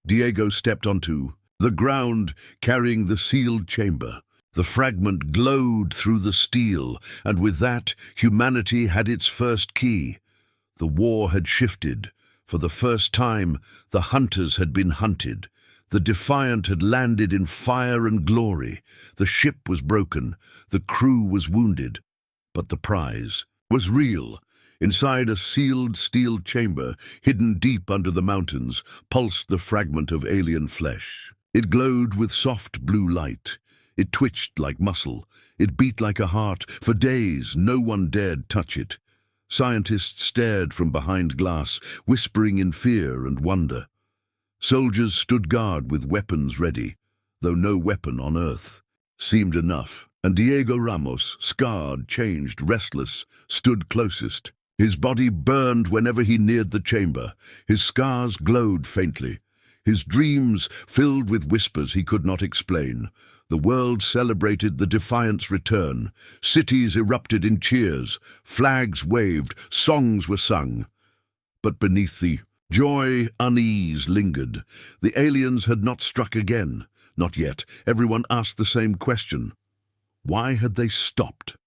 Diego stepped onto the ground, carrying the sealed chamber. The fragment glowed through the steel, and with that, humanity had its first key. The war had shifted. For the first time, the hunters had been hunted. The Defiant had landed in fire and glory. The ship was broken. The crew was wounded. But the prize was real. Inside a sealed steel chamber, hidden deep under the mountains, pulsed the fragment of alien flesh. It glowed with soft blue light. It twitched like muscle. It beat like a heart. For days, no one dared touch it. Scientists stared from behind glass, whispering in fear and wonder. Soldiers stood guard with weapons ready, though no weapon on Earth seemed enough. And Diego Ramos, scarred, changed, restless, stood closest. His body burned whenever he neared the chamber. His scars glowed faintly. His dreams filled with whispers he could not explain. The world celebrated the Defiance return. Cities erupted in cheers. Flags waved. Songs were sung. But beneath the joy, unease lingered. The aliens had not struck again. Not yet. Everyone asked the same question. Why had they stopped?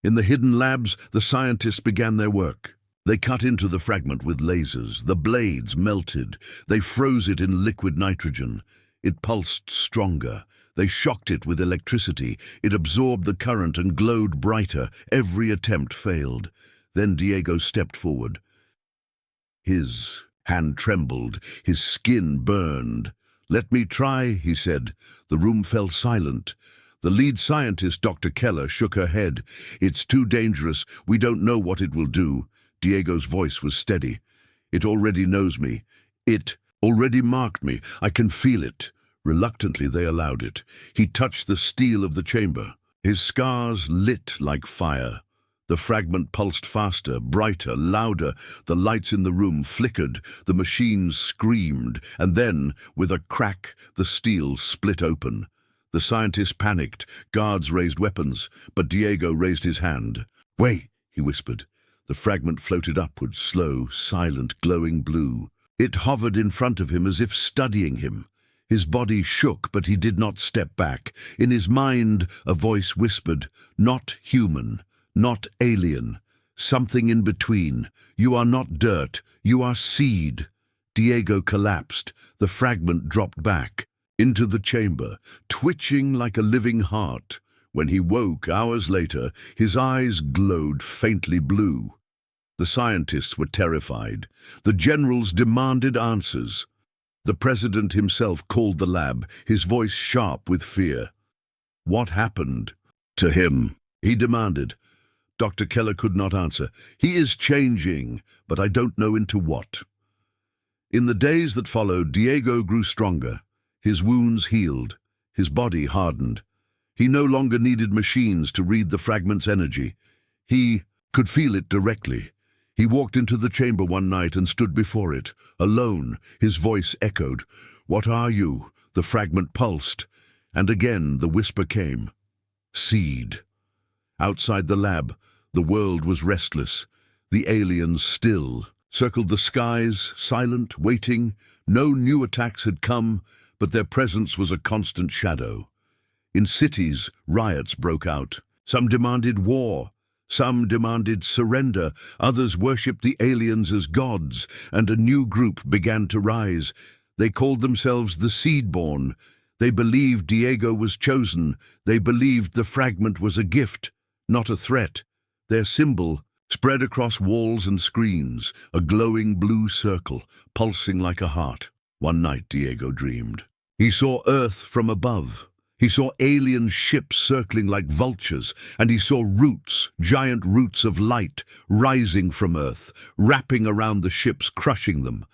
In the hidden labs, the scientists began their work. They cut into the fragment with lasers. The blades melted. They froze it in liquid nitrogen. It pulsed stronger. They shocked it with electricity. It absorbed the current and glowed brighter. Every attempt failed. Then Diego stepped forward. His hand trembled. His skin burned. "Let me try," he said. The room fell silent. The lead scientist, Dr. Keller, shook her head. "It's too dangerous. We don't know what it will do." Diego's voice was steady. "It already knows me. It already marked me. I can feel it." Reluctantly, they allowed it. He touched the steel of the chamber. His scars lit like fire. The fragment pulsed faster, brighter, louder. The lights in the room flickered. The machines screamed. And then, with a crack, the steel split open. The scientists panicked. Guards raised weapons, but Diego raised his hand. "Wait," he whispered. The fragment floated upward, slow, silent, glowing blue. It hovered in front of him as if studying him. His body shook, but he did not step back. In his mind, a voice whispered, "Not human, not alien, something in between. You are not dirt, you are seed." Diego collapsed. The fragment dropped back into the chamber, twitching like a living heart. When he woke hours later, his eyes glowed faintly blue. The scientists were terrified. The generals demanded answers. The president himself called the lab, his voice sharp with fear. "What happened to him?" he demanded. Dr. Keller could not answer. "He is changing, but I don't know into what." In the days that followed, Diego grew stronger. His wounds healed. His body hardened. He no longer needed machines to read the fragment's energy. He could feel it directly. He walked into the chamber one night and stood before it, alone. His voice echoed. "What are you?" The fragment pulsed. And again the whisper came. "Seed." Outside the lab, the world was restless. The aliens, still, circled the skies, silent, waiting. No new attacks had come, but their presence was a constant shadow. In cities, riots broke out. Some demanded war. Some demanded surrender. Others worshipped the aliens as gods, and a new group began to rise. They called themselves the Seedborn. They believed Diego was chosen. They believed the fragment was a gift, not a threat. Their symbol spread across walls and screens, a glowing blue circle, pulsing like a heart. One night Diego dreamed. He saw Earth from above. He saw alien ships circling like vultures, and he saw roots, giant roots of light, rising from Earth, wrapping around the ships, crushing them.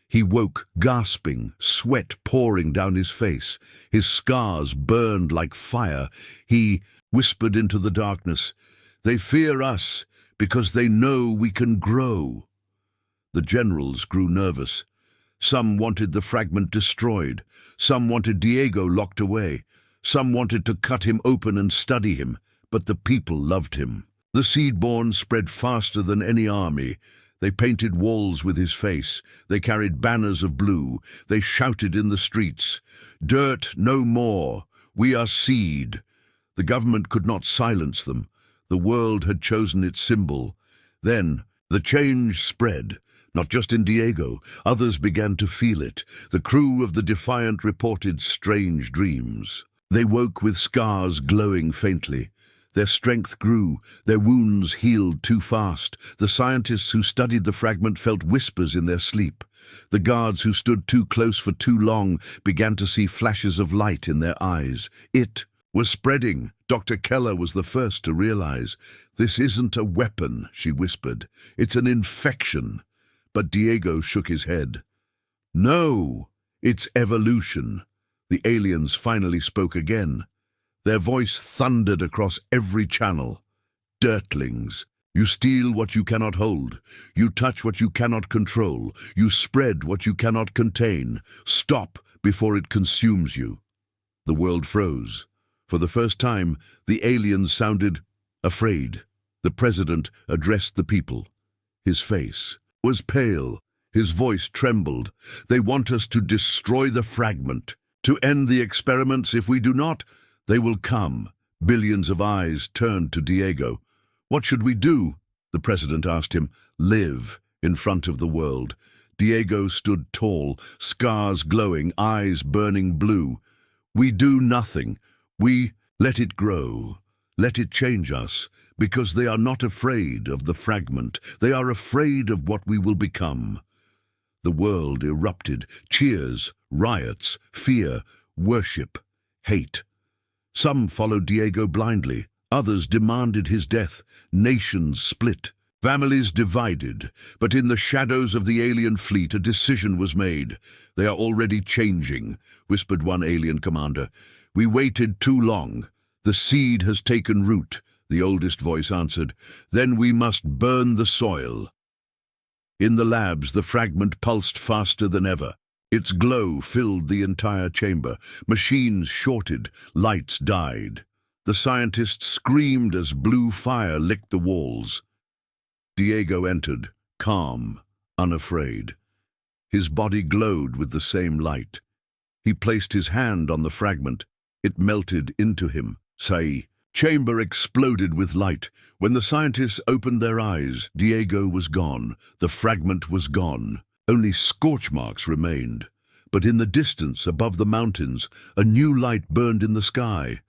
He woke, gasping, sweat pouring down his face. His scars burned like fire. He whispered into the darkness, "They fear us because they know we can grow." The generals grew nervous. Some wanted the fragment destroyed. Some wanted Diego locked away. Some wanted to cut him open and study him, but the people loved him. The Seedborn spread faster than any army. They painted walls with his face. They carried banners of blue. They shouted in the streets, "Dirt no more. We are seed." The government could not silence them. The world had chosen its symbol. Then the change spread. Not just in Diego, others began to feel it. The crew of the Defiant reported strange dreams. They woke with scars glowing faintly. Their strength grew. Their wounds healed too fast. The scientists who studied the fragment felt whispers in their sleep. The guards who stood too close for too long began to see flashes of light in their eyes. It was spreading. Dr. Keller was the first to realize. "This isn't a weapon," she whispered. "It's an infection." But Diego shook his head. "No, it's evolution." The aliens finally spoke again. Their voice thundered across every channel. "Dirtlings. You steal what you cannot hold. You touch what you cannot control. You spread what you cannot contain. Stop before it consumes you." The world froze. For the first time, the aliens sounded afraid. The president addressed the people. His face was pale. His voice trembled. "They want us to destroy the fragment, to end the experiments. If we do not, they will come." Billions of eyes turned to Diego. "What should we do?" the president asked him. "Live in front of the world." Diego stood tall, scars glowing, eyes burning blue. "We do nothing. We let it grow. Let it change us, because they are not afraid of the fragment. They are afraid of what we will become." The world erupted. Cheers, riots, fear, worship, hate. Some followed Diego blindly. Others demanded his death. Nations split. Families divided. But in the shadows of the alien fleet, a decision was made. "They are already changing," whispered one alien commander. "We waited too long. The seed has taken root," the oldest voice answered. "Then we must burn the soil." In the labs, the fragment pulsed faster than ever. Its glow filled the entire chamber. Machines shorted. Lights died. The scientists screamed as blue fire licked the walls. Diego entered, calm, unafraid. His body glowed with the same light. He placed his hand on the fragment. It melted into him. "Say." Chamber exploded with light. When the scientists opened their eyes, Diego was gone. The fragment was gone. Only scorch marks remained. But in the distance, above the mountains, a new light burned in the sky.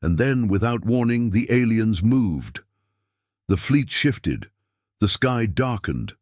And then, without warning, the aliens moved. The fleet shifted. The sky darkened.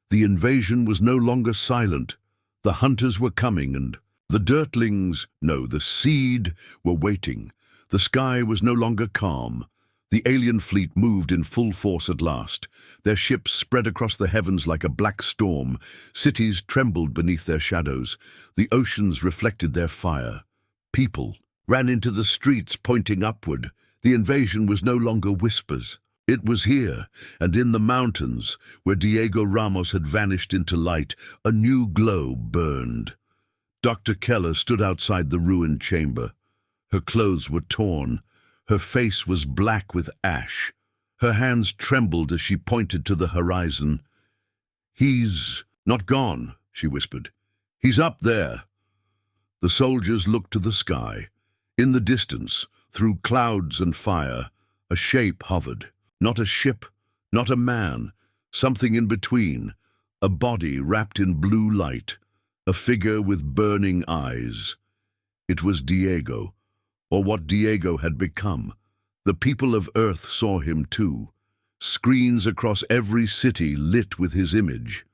The invasion was no longer silent. The hunters were coming, and the Dirtlings, no, the seed, were waiting. The sky was no longer calm. The alien fleet moved in full force at last. Their ships spread across the heavens like a black storm. Cities trembled beneath their shadows. The oceans reflected their fire. People ran into the streets pointing upward. The invasion was no longer whispers. It was here, and in the mountains, where Diego Ramos had vanished into light, a new glow burned. Dr. Keller stood outside the ruined chamber. Her clothes were torn. Her face was black with ash. Her hands trembled as she pointed to the horizon. "He's not gone," she whispered. "He's up there." The soldiers looked to the sky. In the distance, through clouds and fire, a shape hovered. Not a ship, not a man, something in between. A body wrapped in blue light. A figure with burning eyes. It was Diego, or what Diego had become. The people of Earth saw him too. Screens across every city lit with his image.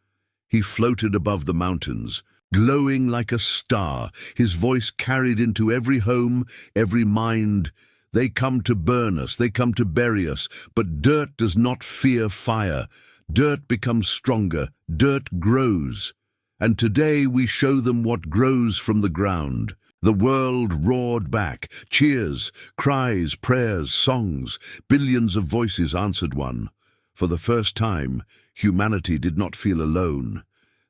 He floated above the mountains, glowing like a star, his voice carried into every home, every mind. "They come to burn us, they come to bury us, but dirt does not fear fire. Dirt becomes stronger, dirt grows. And today we show them what grows from the ground." The world roared back. Cheers, cries, prayers, songs. Billions of voices answered one. For the first time, humanity did not feel alone.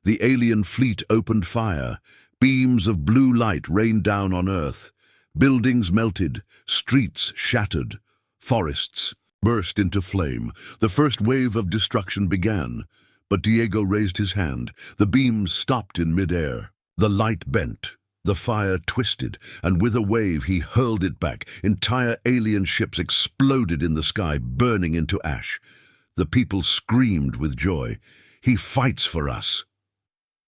The alien fleet opened fire. Beams of blue light rained down on Earth. Buildings melted, streets shattered, forests burst into flame. The first wave of destruction began. But Diego raised his hand. The beams stopped in midair. The light bent. The fire twisted, and with a wave he hurled it back. Entire alien ships exploded in the sky, burning into ash. The people screamed with joy. "He fights for us."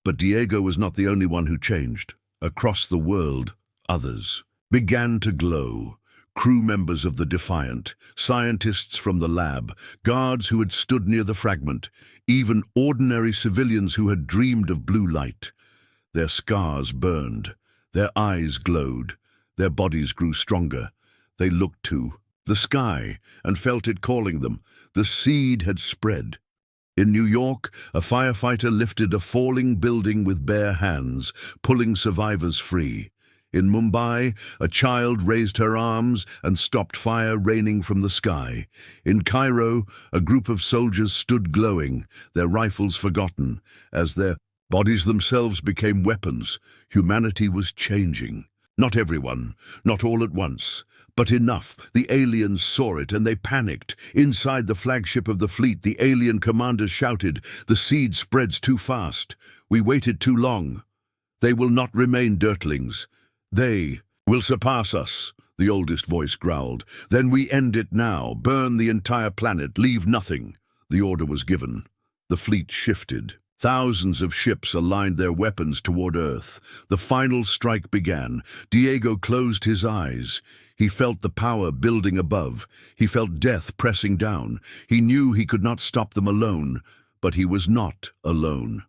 But Diego was not the only one who changed. Across the world, others began to glow. Crew members of the Defiant, scientists from the lab, guards who had stood near the fragment, even ordinary civilians who had dreamed of blue light. Their scars burned. Their eyes glowed. Their bodies grew stronger. They looked to the sky and felt it calling them. The seed had spread. In New York, a firefighter lifted a falling building with bare hands, pulling survivors free. In Mumbai, a child raised her arms and stopped fire raining from the sky. In Cairo, a group of soldiers stood glowing, their rifles forgotten, as their bodies themselves became weapons. Humanity was changing. Not everyone, not all at once, but enough. The aliens saw it and they panicked. Inside the flagship of the fleet, the alien commanders shouted, "The seed spreads too fast. We waited too long. They will not remain Dirtlings. They will surpass us," the oldest voice growled. "Then we end it now. Burn the entire planet. Leave nothing." The order was given. The fleet shifted. Thousands of ships aligned their weapons toward Earth. The final strike began. Diego closed his eyes. He felt the power building above. He felt death pressing down. He knew he could not stop them alone, but he was not alone.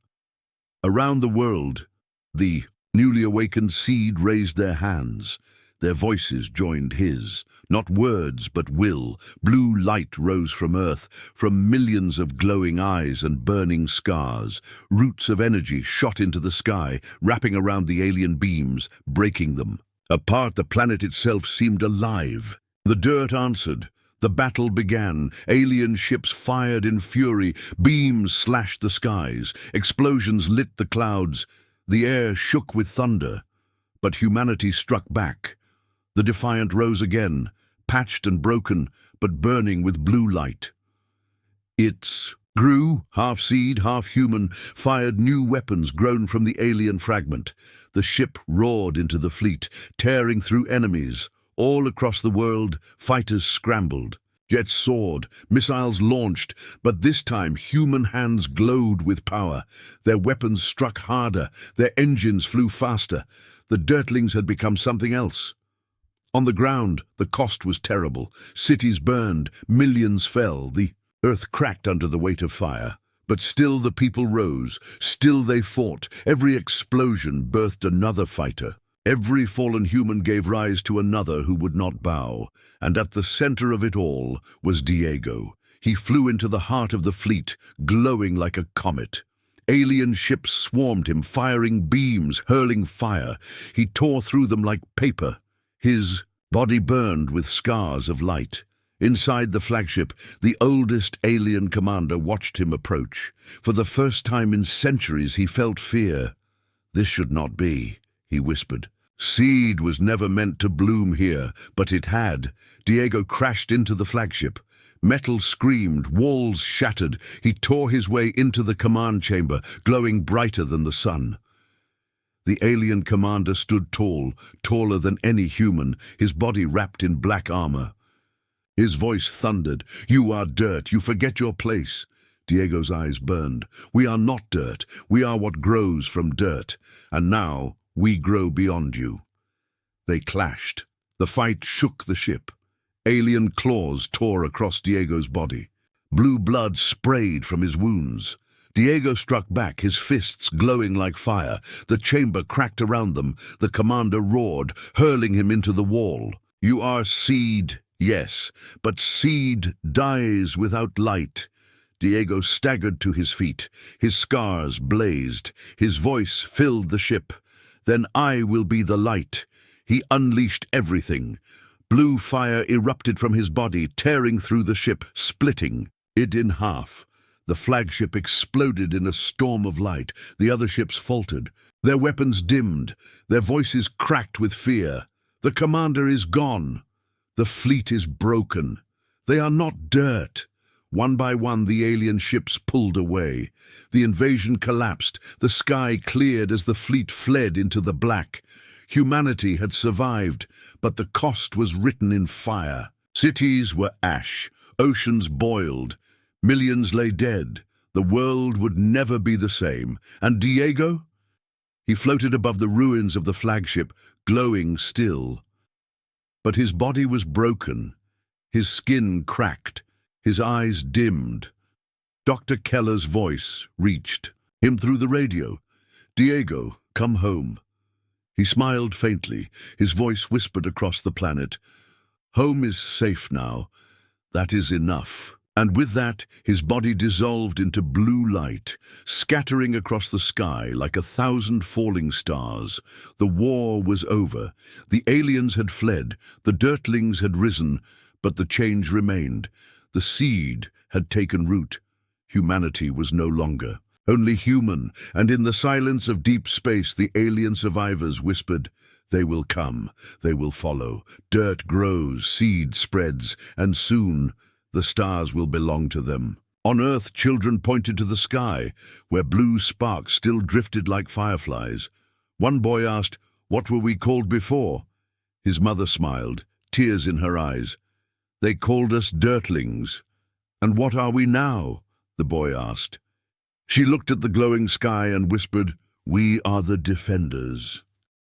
Around the world, the newly awakened seed raised their hands. Their voices joined his. Not words, but will. Blue light rose from Earth, from millions of glowing eyes and burning scars. Roots of energy shot into the sky, wrapping around the alien beams, breaking them. Apart, the planet itself seemed alive. The dirt answered. The battle began. Alien ships fired in fury. Beams slashed the skies. Explosions lit the clouds. The air shook with thunder. But humanity struck back. The Defiant rose again, patched and broken, but burning with blue light. It grew, half seed, half human, fired new weapons grown from the alien fragment. The ship roared into the fleet, tearing through enemies. All across the world, fighters scrambled. Jets soared, missiles launched, but this time human hands glowed with power. Their weapons struck harder, their engines flew faster. The Dirtlings had become something else. On the ground, the cost was terrible. Cities burned, millions fell. The earth cracked under the weight of fire. But still the people rose. Still they fought. Every explosion birthed another fighter. Every fallen human gave rise to another who would not bow. And at the center of it all was Diego. He flew into the heart of the fleet, glowing like a comet. Alien ships swarmed him, firing beams, hurling fire. He tore through them like paper. His body burned with scars of light. Inside the flagship, the oldest alien commander watched him approach. For the first time in centuries, he felt fear. "This should not be," he whispered. "Seed was never meant to bloom here, but it had." Diego crashed into the flagship. Metal screamed, walls shattered. He tore his way into the command chamber, glowing brighter than the sun. The alien commander stood tall, taller than any human, his body wrapped in black armor. His voice thundered, "You are dirt, you forget your place." Diego's eyes burned. "We are not dirt, we are what grows from dirt, and now we grow beyond you." They clashed. The fight shook the ship. Alien claws tore across Diego's body. Blue blood sprayed from his wounds. Diego struck back, his fists glowing like fire. The chamber cracked around them. The commander roared, hurling him into the wall. "You are seed, yes, but seed dies without light." Diego staggered to his feet. His scars blazed. His voice filled the ship. "Then I will be the light." He unleashed everything. Blue fire erupted from his body, tearing through the ship, splitting it in half. The flagship exploded in a storm of light. The other ships faltered. Their weapons dimmed. Their voices cracked with fear. "The commander is gone. The fleet is broken. They are not dirt." One by one, the alien ships pulled away. The invasion collapsed. The sky cleared as the fleet fled into the black. Humanity had survived, but the cost was written in fire. Cities were ash. Oceans boiled. Millions lay dead. The world would never be the same. And Diego? He floated above the ruins of the flagship, glowing still. But his body was broken. His skin cracked. His eyes dimmed. Dr. Keller's voice reached him through the radio. "Diego, come home." He smiled faintly. His voice whispered across the planet. Home is safe now. That is enough. And with that, his body dissolved into blue light, scattering across the sky like 1,000 falling stars. The war was over. The aliens had fled, the Dirtlings had risen, but the change remained. The seed had taken root. Humanity was no longer only human, and in the silence of deep space the alien survivors whispered, "They will come, they will follow. Dirt grows, seed spreads, and soon the stars will belong to them." On Earth, children pointed to the sky, where blue sparks still drifted like fireflies. One boy asked, "What were we called before?" His mother smiled, tears in her eyes. "They called us Dirtlings." "And what are we now?" the boy asked. She looked at the glowing sky and whispered, "We are the defenders."